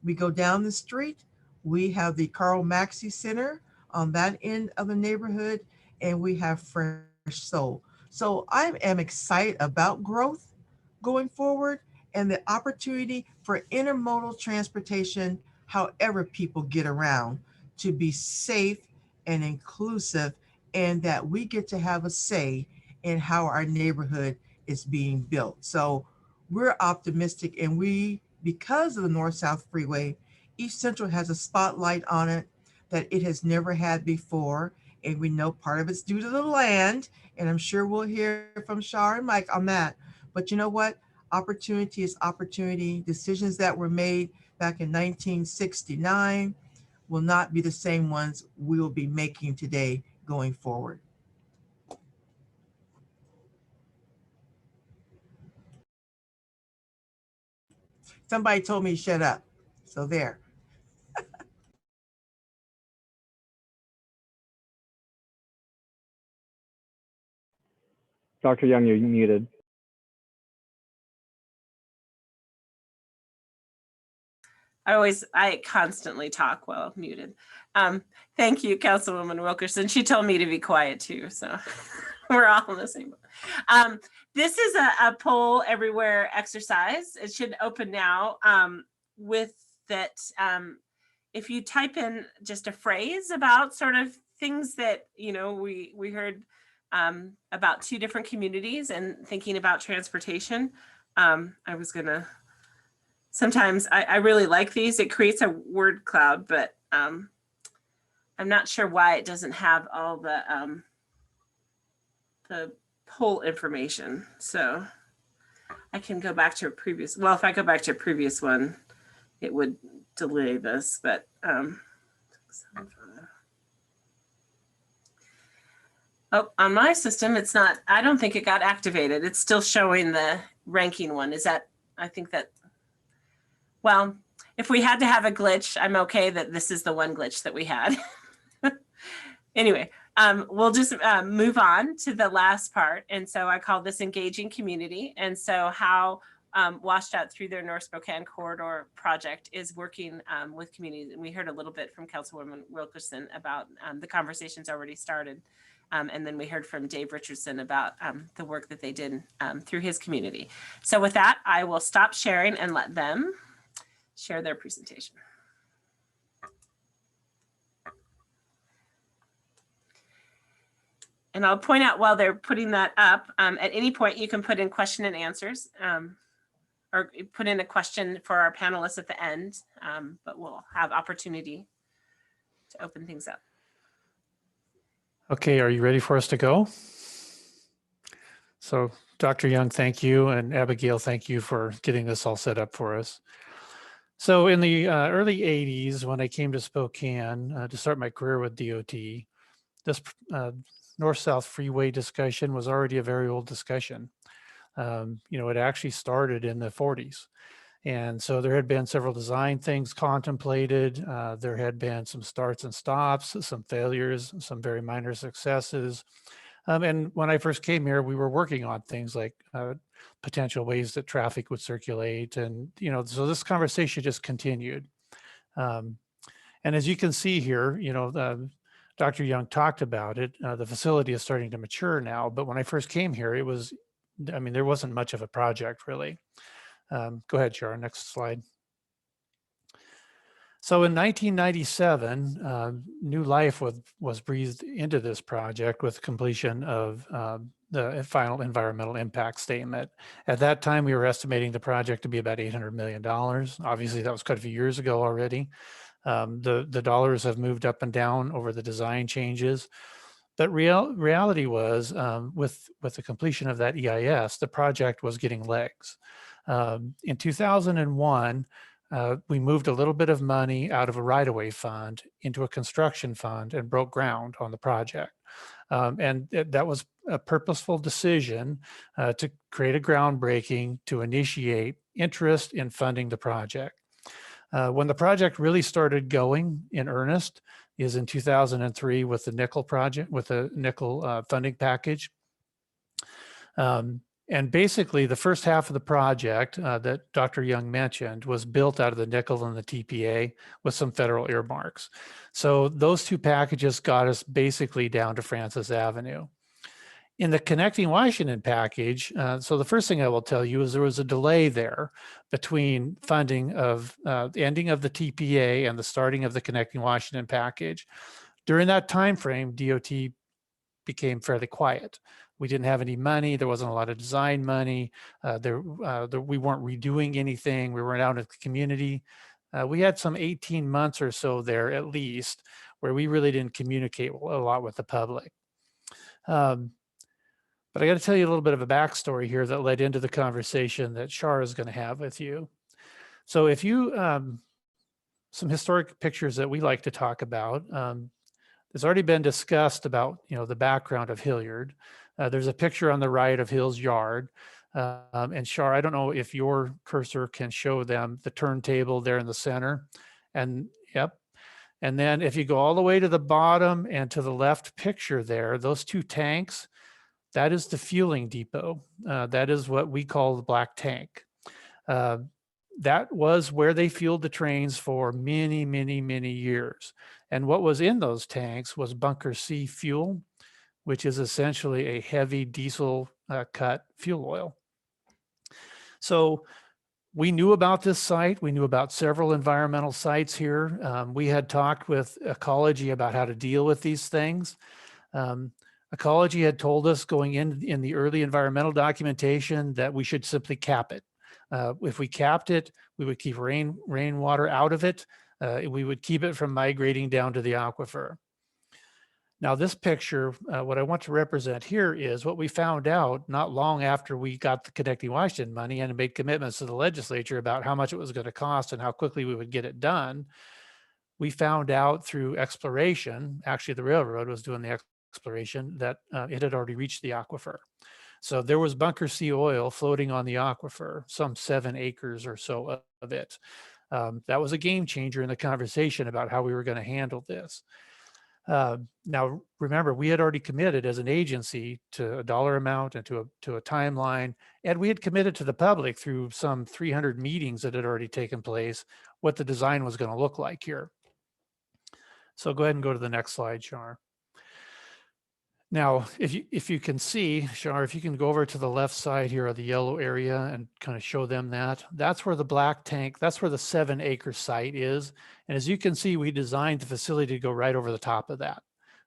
We go down the street, we have the Carl Maxey Center on that end of the neighborhood, and we have Fresh Soul. So I am excited about growth going forward and the opportunity for intermodal transportation, however people get around, to be safe and inclusive, and that we get to have a say in how our neighborhood is being built. So we're optimistic, and we, because of the North-South Freeway, East Central has a spotlight on it that it has never had before. And we know part of it's due to the land, and I'm sure we'll hear from Shar and Mike on that. But you know what? Opportunity is opportunity. Decisions that were made back in 1969 will not be the same ones we will be making today going forward. Somebody told me to shut up. So there. Dr. Young, you're muted. I constantly talk while muted. Thank you, Councilwoman Wilkerson. She told me to be quiet too, so we're all in the same boat. This is a poll everywhere exercise. It should open now with that. If you type in just a phrase about sort of things that, you know, we heard about two different communities and thinking about transportation. I was gonna, sometimes I really like these. It creates a word cloud, but I'm not sure why it doesn't have all the poll information. So I can go back to a previous, well, if I go back to a previous one, it would delay this, but oh, on my system, it's not, I don't think it got activated. It's still showing the ranking one. Is that, I think that, well, if we had to have a glitch, I'm okay that this is the one glitch that we had. Anyway, we'll just move on to the last part. And so I call this engaging community. And so how Washed Out Through Their North Spokane Corridor project is working with communities. And we heard a little bit from Councilwoman Wilkerson about the conversations already started. And then we heard from Dave Richardson about the work that they did through his community. So with that, I will stop sharing and let them share their presentation. And I'll point out while they're putting that up, at any point you can put in question and answers or put in a question for our panelists at the end, but we'll have opportunity to open things up. Okay, are you ready for us to go? So Dr. Young, thank you. And Abigail, thank you for getting this all set up for us. So in the early 80s, when I came to Spokane to start my career with DOT, this north-south freeway discussion was already a very old discussion. It actually started in the 40s. And so there had been several design things contemplated. There had been some starts and stops, some failures, some very minor successes. And when I first came here, we were working on things like potential ways that traffic would circulate. And, so this conversation just continued. And as you can see here, Dr. Young talked about it. The facility is starting to mature now, but when I first came here, there wasn't much of a project really. Go ahead, Shar, next slide. So in 1997, new life was breathed into this project with completion of the final environmental impact statement. At that time, we were estimating the project to be about $800 million. Obviously, that was quite a few years ago already. The dollars have moved up and down over the design changes. But reality was, with the completion of that EIS, the project was getting legs. In 2001, we moved a little bit of money out of a right-of-way fund into a construction fund and broke ground on the project. And that was a purposeful decision to create a groundbreaking to initiate interest in funding the project. When the project really started going in earnest is in 2003 with the nickel project, with the nickel funding package. And basically the first half of the project that Dr. Young mentioned was built out of the nickel and the TPA with some federal earmarks. So those two packages got us basically down to Francis Avenue. In the Connecting Washington package, so the first thing I will tell you is there was a delay there between funding of the ending of the TPA and the starting of the Connecting Washington package. During that time frame, DOT became fairly quiet. We didn't have any money. There wasn't a lot of design money. We weren't redoing anything. We weren't out in the community. We had some 18 months or so there at least where we really didn't communicate a lot with the public. But I got to tell you a little bit of a backstory here that led into the conversation that Shar is going to have with you. So if you, some historic pictures that we like to talk about, there's already been discussed about, the background of Hilliard. There's a picture on the right of Hill's yard. And Shar, I don't know if your cursor can show them the turntable there in the center. And yep. And then if you go all the way to the bottom and to the left picture there, those two tanks, that is the fueling depot. That is what we call the black tank. That was where they fueled the trains for many, many, many years. And what was in those tanks was bunker C fuel, which is essentially a heavy diesel cut fuel oil. So we knew about this site. We knew about several environmental sites here. We had talked with Ecology about how to deal with these things. Ecology had told us going in the early environmental documentation that we should simply cap it. If we capped it, we would keep rainwater out of it. We would keep it from migrating down to the aquifer. Now this picture, what I want to represent here is what we found out not long after we got the Connecting Washington money and made commitments to the legislature about how much it was going to cost and how quickly we would get it done. We found out through exploration, actually the railroad was doing the exploration, that it had already reached the aquifer. So there was bunker C oil floating on the aquifer, some 7 acres or so of it. That was a game changer in the conversation about how we were going to handle this. Now, remember, we had already committed as an agency to a dollar amount and to a timeline, and we had committed to the public through some 300 meetings that had already taken place, what the design was going to look like here. So go ahead and go to the next slide, Shar. Now, if you can see, Shar, if you can go over to the left side here of the yellow area and kind of show them that, that's where the black tank, that's where the 7-acre site is. And as you can see, we designed the facility to go right over the top of that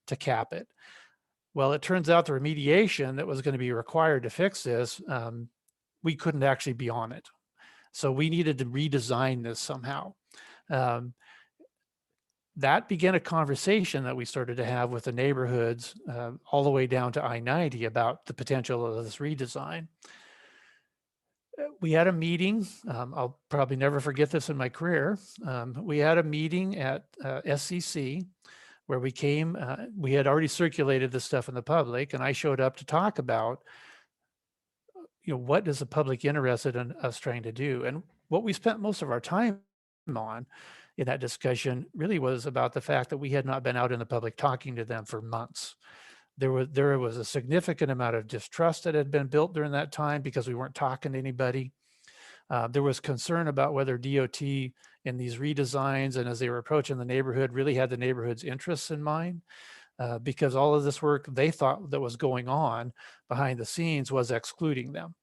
to cap it. Well, it turns out the remediation that was going to be required to fix this, we couldn't actually be on it. So we needed to redesign this somehow. That began a conversation that we started to have with the neighborhoods all the way down to I-90 about the potential of this redesign. We had a meeting, I'll probably never forget this in my career. We had a meeting at SCC where we came, we had already circulated this stuff in the public, and I showed up to talk about, what is the public interested in us trying to do? And what we spent most of our time on in that discussion really was about the fact that we had not been out in the public talking to them for months. There was a significant amount of distrust that had been built during that time because we weren't talking to anybody. There was concern about whether DOT in these redesigns and as they were approaching the neighborhood really had the neighborhood's interests in mind, because all of this work they thought that was going on behind the scenes was excluding them.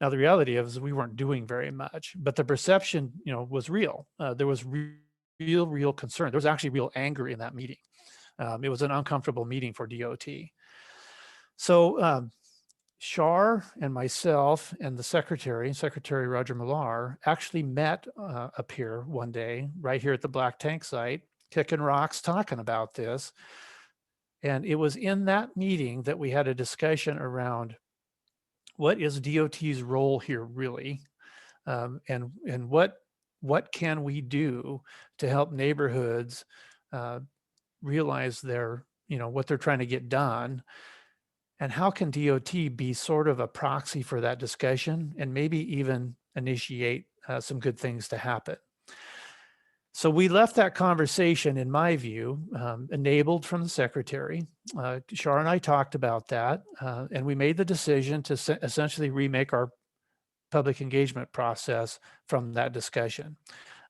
Now, the reality is we weren't doing very much, but the perception, was real. There was real concern. There was actually real anger in that meeting. It was an uncomfortable meeting for DOT. So Shar and myself and the Secretary Roger Millar, actually met up here one day, right here at the Black Tank site, kicking rocks, talking about this. And it was in that meeting that we had a discussion around what is DOT's role here really, and what can we do to help neighborhoods realize their, what they're trying to get done, and how can DOT be sort of a proxy for that discussion and maybe even initiate some good things to happen. So we left that conversation, in my view, enabled from the Secretary. Shar and I talked about that, and we made the decision to essentially remake our public engagement process from that discussion,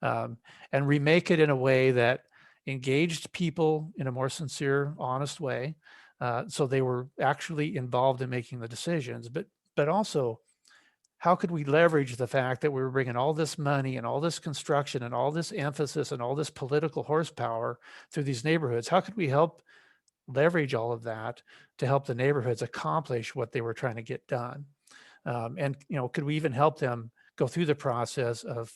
and remake it in a way that engaged people in a more sincere, honest way. So they were actually involved in making the decisions, but also, how could we leverage the fact that we were bringing all this money and all this construction and all this emphasis and all this political horsepower through these neighborhoods? How could we help leverage all of that to help the neighborhoods accomplish what they were trying to get done? And, could we even help them go through the process of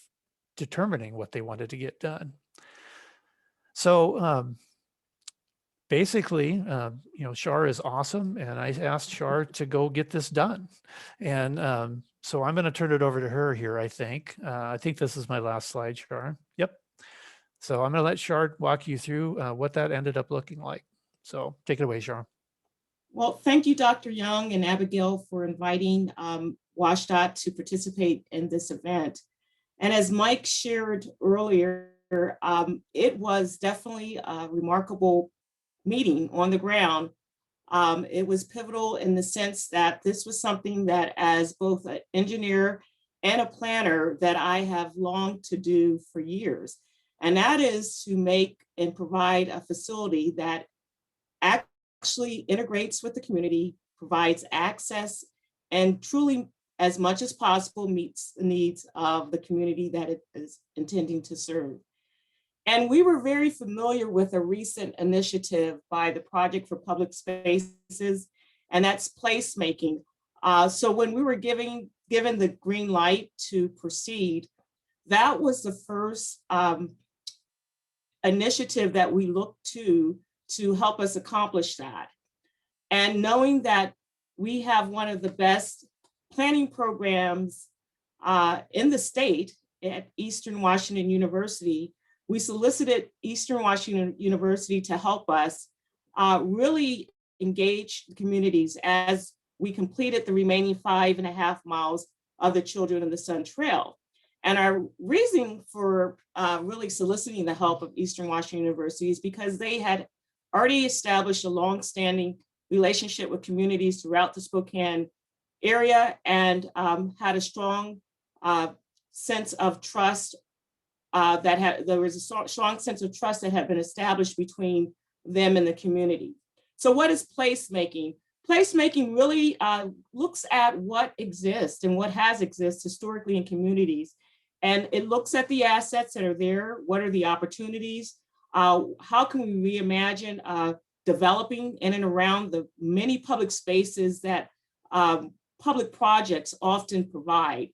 determining what they wanted to get done? So basically, Shar is awesome, and I asked Shar to go get this done. And so I'm going to turn it over to her here, I think. I think this is my last slide, Shar. Yep. So I'm going to let Shar walk you through what that ended up looking like. So take it away, Shar. Well, thank you, Dr. Young and Abigail, for inviting WashDOT to participate in this event. And as Mike shared earlier, it was definitely a remarkable meeting on the ground. It was pivotal in the sense that this was something that, as both an engineer and a planner, that I have longed to do for years. And that is to make and provide a facility that actually integrates with the community, provides access, and truly, as much as possible, meets the needs of the community that it is intending to serve. And we were very familiar with a recent initiative by the Project for Public Spaces, and that's placemaking. So when we were given the green light to proceed, that was the first initiative that we looked to to help us accomplish that. And knowing that we have one of the best planning programs in the state at Eastern Washington University, we solicited Eastern Washington University to help us really engage the communities as we completed the remaining 5.5 miles of the Children of the Sun Trail. And our reason for really soliciting the help of Eastern Washington University is because they had already established a longstanding relationship with communities throughout the Spokane area and had a strong sense of trust there was a strong sense of trust that had been established between them and the community. So what is placemaking? Placemaking really looks at what exists and what has existed historically in communities. And it looks at the assets that are there. What are the opportunities? How can we reimagine developing in and around the many public spaces that public projects often provide?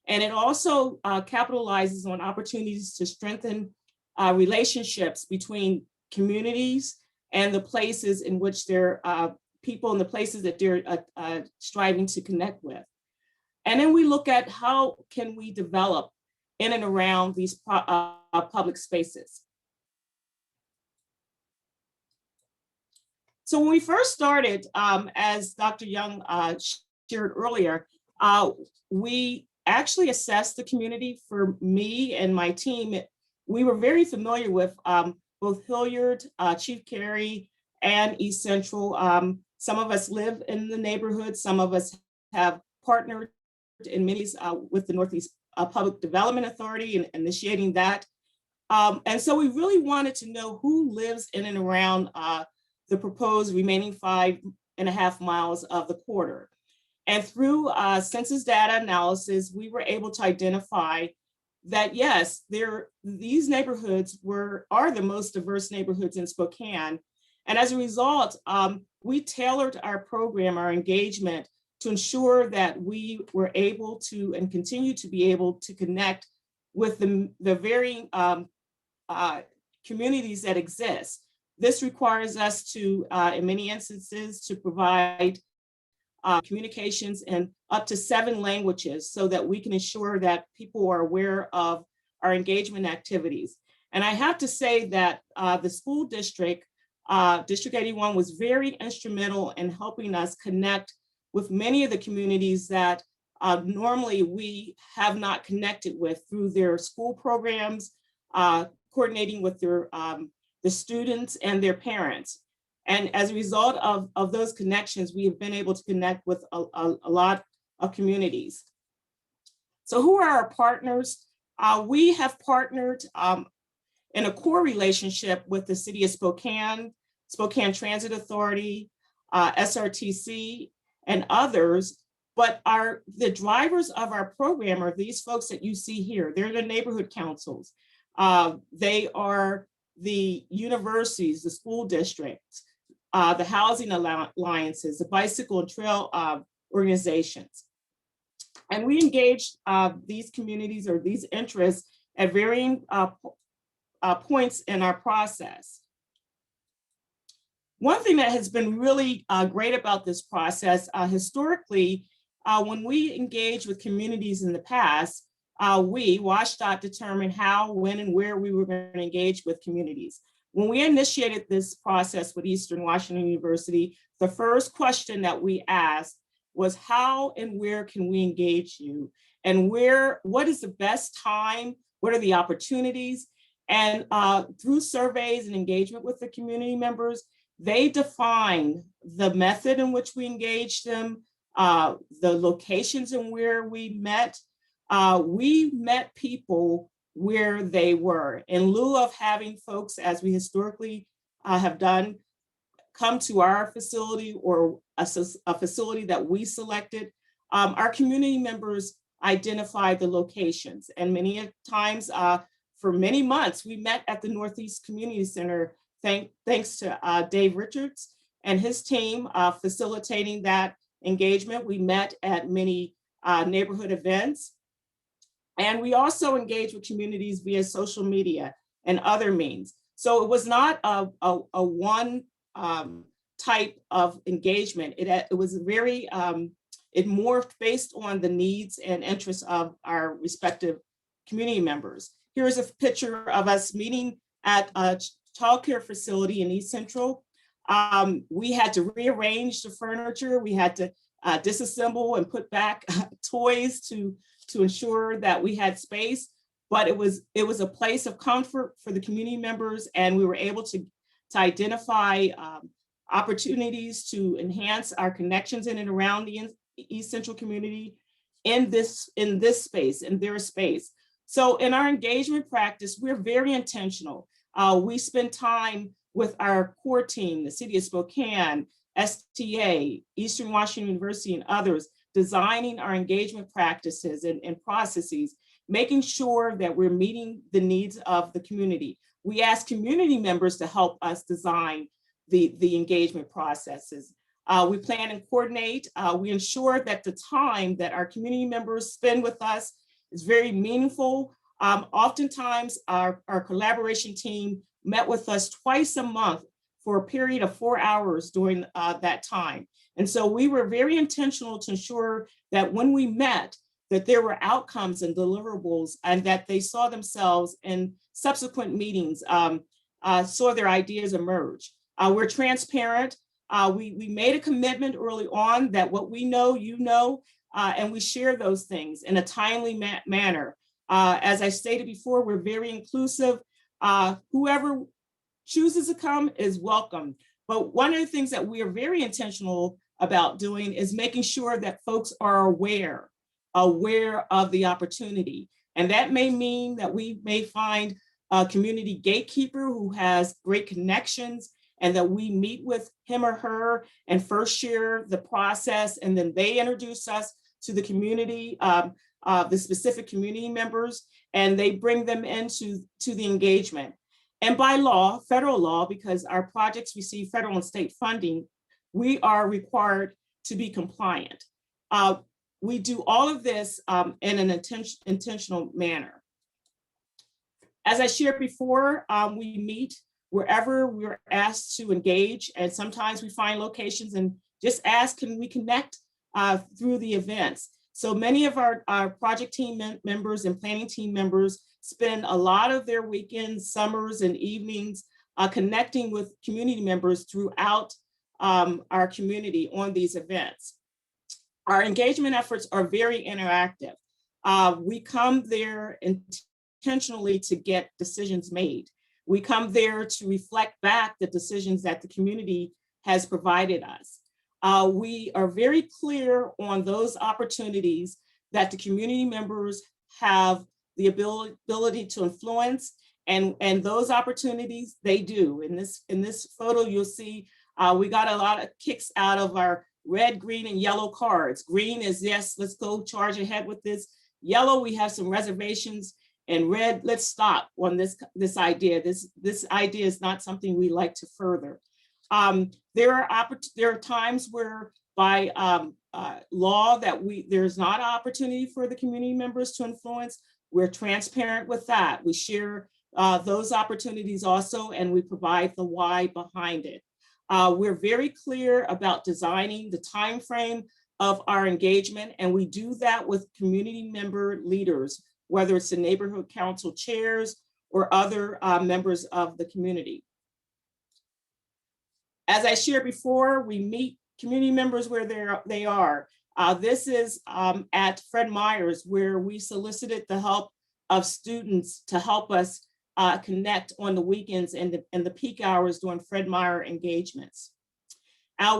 And it also capitalizes on opportunities to strengthen relationships between communities and the places in which they're people in the places that they're striving to connect with. And then we look at how can we develop in and around these public spaces. So when we first started, as Dr. Young shared earlier, we actually assessed the community. For me and my team, we were very familiar with both Hilliard, Chief Carey, and East Central. Some of us live in the neighborhood. Some of us have partnered in many with the Northeast Public Development Authority and initiating that. And so we really wanted to know who lives in and around the proposed remaining 5.5 miles of the corridor. And through census data analysis, we were able to identify that yes, these neighborhoods are the most diverse neighborhoods in Spokane. And as a result, we tailored our program, our engagement, to ensure that we were able to and continue to be able to connect with the varying communities that exist. This requires us to, in many instances, to provide communications in up to 7 languages so that we can ensure that people are aware of our engagement activities. And I have to say that the school district, District 81, was very instrumental in helping us connect with many of the communities that normally we have not connected with through their school programs, coordinating with their the students and their parents. And as a result of those connections, we have been able to connect with a lot of communities. So who are our partners? We have partnered in a core relationship with the City of Spokane, Spokane Transit Authority, SRTC, and others. But the drivers of our program are these folks that you see here. They're the neighborhood councils. They are the universities, the school districts, the housing alliances, the bicycle and trail organizations. And we engage these communities or these interests at varying points in our process. One thing that has been really great about this process, historically, when we engage with communities in the past, we, WSDOT, determined how, when, and where we were going to engage with communities. When we initiated this process with Eastern Washington University, the first question that we asked was how and where can we engage you? And what is the best time? What are the opportunities? And through surveys and engagement with the community members, they define the method in which we engage them, the locations and where we met. We met people where they were. In lieu of having folks, as we historically have done, come to our facility or a facility that we selected, our community members identified the locations. And many times, for many months, we met at the Northeast Community Center, thanks to Dave Richards and his team facilitating that engagement. We met at many neighborhood events. And we also engage with communities via social media and other means. So it was not a one type of engagement. It was very, it morphed based on the needs and interests of our respective community members. Here's a picture of us meeting at a childcare facility in East Central. We had to rearrange the furniture. We had to disassemble and put back toys to ensure that we had space. But it was a place of comfort for the community members, and we were able to identify opportunities to enhance our connections in and around the East Central community in this space, in their space. So in our engagement practice, we're very intentional. We spend time with our core team, the City of Spokane, STA, Eastern Washington University, and others, designing our engagement practices and processes, making sure that we're meeting the needs of the community. We ask community members to help us design the engagement processes. We plan and coordinate. We ensure that the time that our community members spend with us is very meaningful. Oftentimes, our collaboration team met with us twice a month for a period of 4 hours during that time. And so we were very intentional to ensure that when we met, that there were outcomes and deliverables, and that they saw themselves in subsequent meetings, saw their ideas emerge. We're transparent. We made a commitment early on that what we know, you know, and we share those things in a timely manner. As I stated before, we're very inclusive. Whoever chooses to come is welcome. But one of the things that we are very intentional about doing is making sure that folks are aware of the opportunity. And that may mean that we may find a community gatekeeper who has great connections, and that we meet with him or her and first share the process, and then they introduce us to the community, the specific community members, and they bring them into the engagement. And by law, federal law, because our projects receive federal and state funding, we are required to be compliant. We do all of this in an intentional manner. As I shared before, we meet wherever we're asked to engage, and sometimes we find locations and just ask, can we connect through the events? So many of our project team members and planning team members spend a lot of their weekends, summers, and evenings connecting with community members throughout our community on these events. Our engagement efforts are very interactive. We come there intentionally to get decisions made. We come there to reflect back the decisions that the community has provided us. We are very clear on those opportunities that the community members have the ability to influence, and those opportunities they do. In this photo, you'll see we got a lot of kicks out of our red, green, and yellow cards. Green is yes, let's go charge ahead with this. Yellow, we have some reservations, and red, let's stop on this idea. This idea is not something we like to further. There are times where by law that there's not an opportunity for the community members to influence. We're transparent with that. We share those opportunities also, and we provide the why behind it. We're very clear about designing the time frame of our engagement, and we do that with community member leaders, whether it's the neighborhood council chairs or other members of the community. As I shared before, we meet community members where they are. This is at Fred Meyer's, where we solicited the help of students to help us connect on the weekends and the peak hours during Fred Meyer engagements.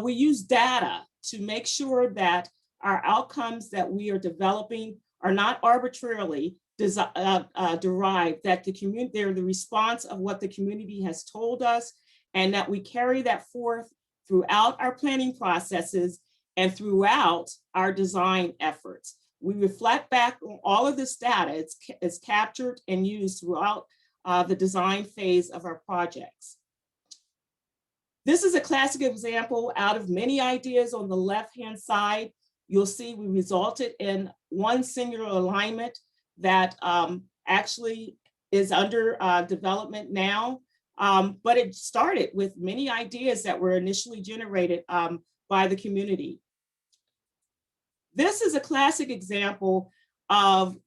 We use data to make sure that our outcomes that we are developing are not arbitrarily derived, that they're the response of what the community has told us, and that we carry that forth throughout our planning processes and throughout our design efforts. We reflect back on all of this data. It's captured and used throughout the design phase of our projects. This is a classic example out of many ideas. On the left-hand side, you'll see we resulted in one singular alignment that actually is under development now. But it started with many ideas that were initially generated by the community. This is a classic example of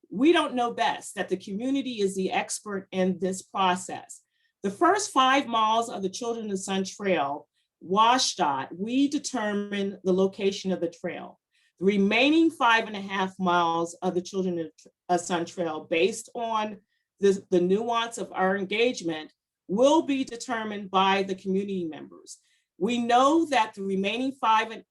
we don't know best, that the community is the expert in this process. The first 5 miles of the Children of the Sun Trail, WSDOT, we determined the location of the trail. The remaining 5.5 miles of the Children of the Sun Trail, based on the nuance of our engagement, will be determined by the community members. We know that the remaining 5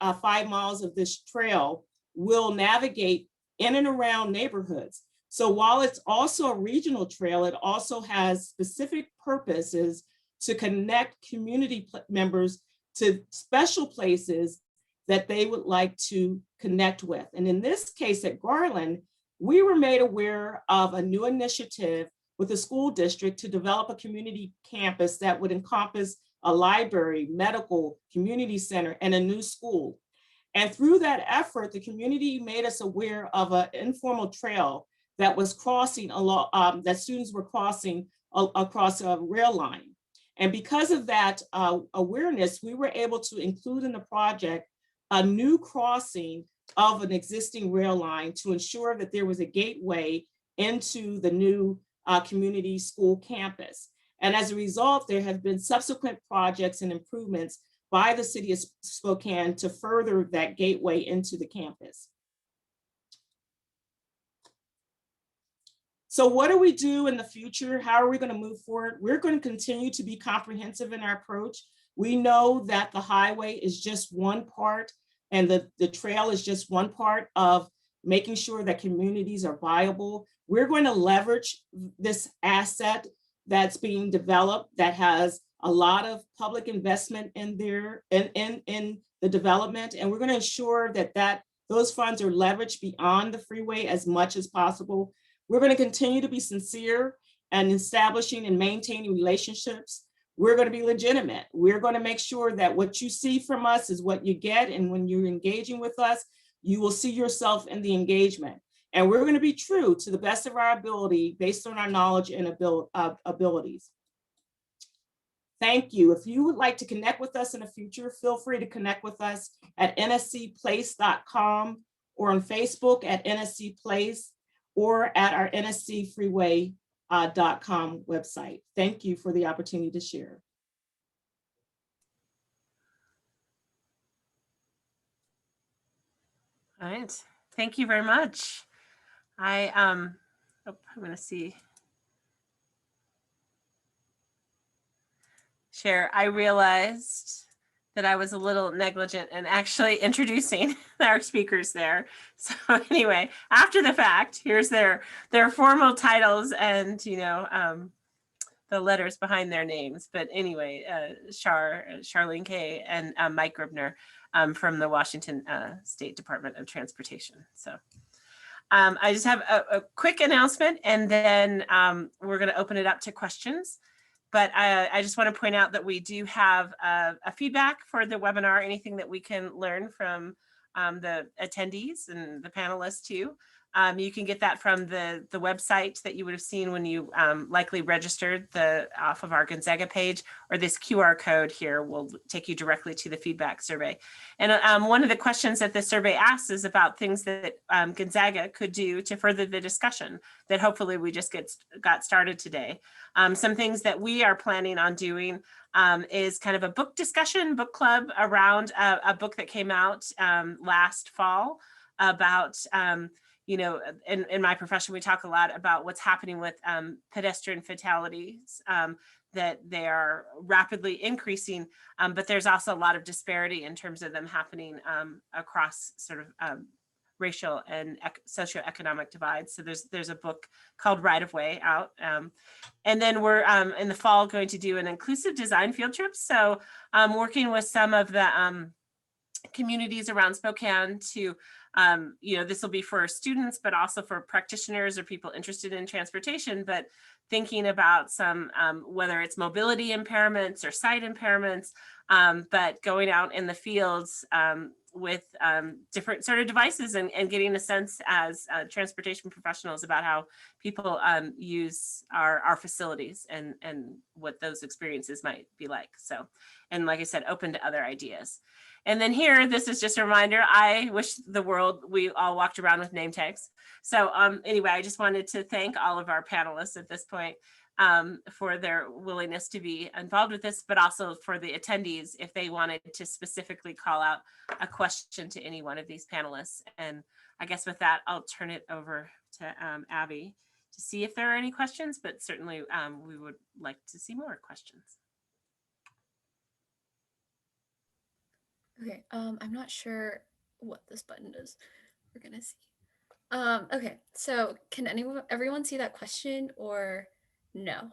miles of this trail will navigate in and around neighborhoods. So while it's also a regional trail, it also has specific purposes to connect community members to special places that they would like to connect with. And in this case at Garland, we were made aware of a new initiative with the school district to develop a community campus that would encompass a library, medical, community center, and a new school. And through that effort, the community made us aware of an informal trail that was crossing along, that students were crossing across a rail line. And because of that awareness, we were able to include in the project a new crossing of an existing rail line to ensure that there was a gateway into the new community school campus. And as a result, there have been subsequent projects and improvements by the city of Spokane to further that gateway into the campus. So what do we do in the future? How are we going to move forward? We're going to continue to be comprehensive in our approach. We know that the highway is just one part and the trail is just one part of making sure that communities are viable. We're going to leverage this asset that's being developed that has a lot of public investment in there in the development. And we're going to ensure that those funds are leveraged beyond the freeway as much as possible. We're going to continue to be sincere and establishing and maintaining relationships. We're going to be legitimate. We're going to make sure that what you see from us is what you get. And when you're engaging with us, you will see yourself in the engagement. And we're going to be true to the best of our ability based on our knowledge and abilities. Thank you. If you would like to connect with us in the future, feel free to connect with us at nscplace.com or on Facebook at nscplace or at our nscfreeway.com website. Thank you for the opportunity to share. All right, thank you very much. I'm going to see. Share, I realized that I was a little negligent in actually introducing our speakers there. So anyway, after the fact, here's their formal titles and, you know, the letters behind their names. But anyway, Charlene Kay and Mike Gribner from the Washington State Department of Transportation. So I just have a quick announcement, and then we're going to open it up to questions. But I just want to point out that we do have a feedback for the webinar, anything that we can learn from the attendees and the panelists too. You can get that from the website that you would have seen when you likely registered off of our Gonzaga page, or this QR code here will take you directly to the feedback survey. And one of the questions that the survey asks is about things that Gonzaga could do to further the discussion that hopefully we just got started today. Some things that we are planning on doing is kind of a book discussion, book club around a book that came out last fall about you know, in my profession, we talk a lot about what's happening with pedestrian fatalities, that they are rapidly increasing, but there's also a lot of disparity in terms of them happening across sort of racial and socioeconomic divides. So there's a book called Right of Way out. And then we're in the fall going to do an inclusive design field trip. So working with some of the communities around Spokane to, you know, this will be for students, but also for practitioners or people interested in transportation, but thinking about some, whether it's mobility impairments or sight impairments, but going out in the fields with different sort of devices and getting a sense as transportation professionals about how people use our facilities and what those experiences might be like. So, and like I said, open to other ideas. And then here, this is just a reminder, I wish the world, we all walked around with name tags. So anyway, I just wanted to thank all of our panelists at this point for their willingness to be involved with this, but also for the attendees if they wanted to specifically call out a question to any one of these panelists. And I guess with that, I'll turn it over to Abby to see if there are any questions, but certainly we would like to see more questions. Okay, I'm not sure what this button does. We're gonna see. Okay, so can everyone see that question or no?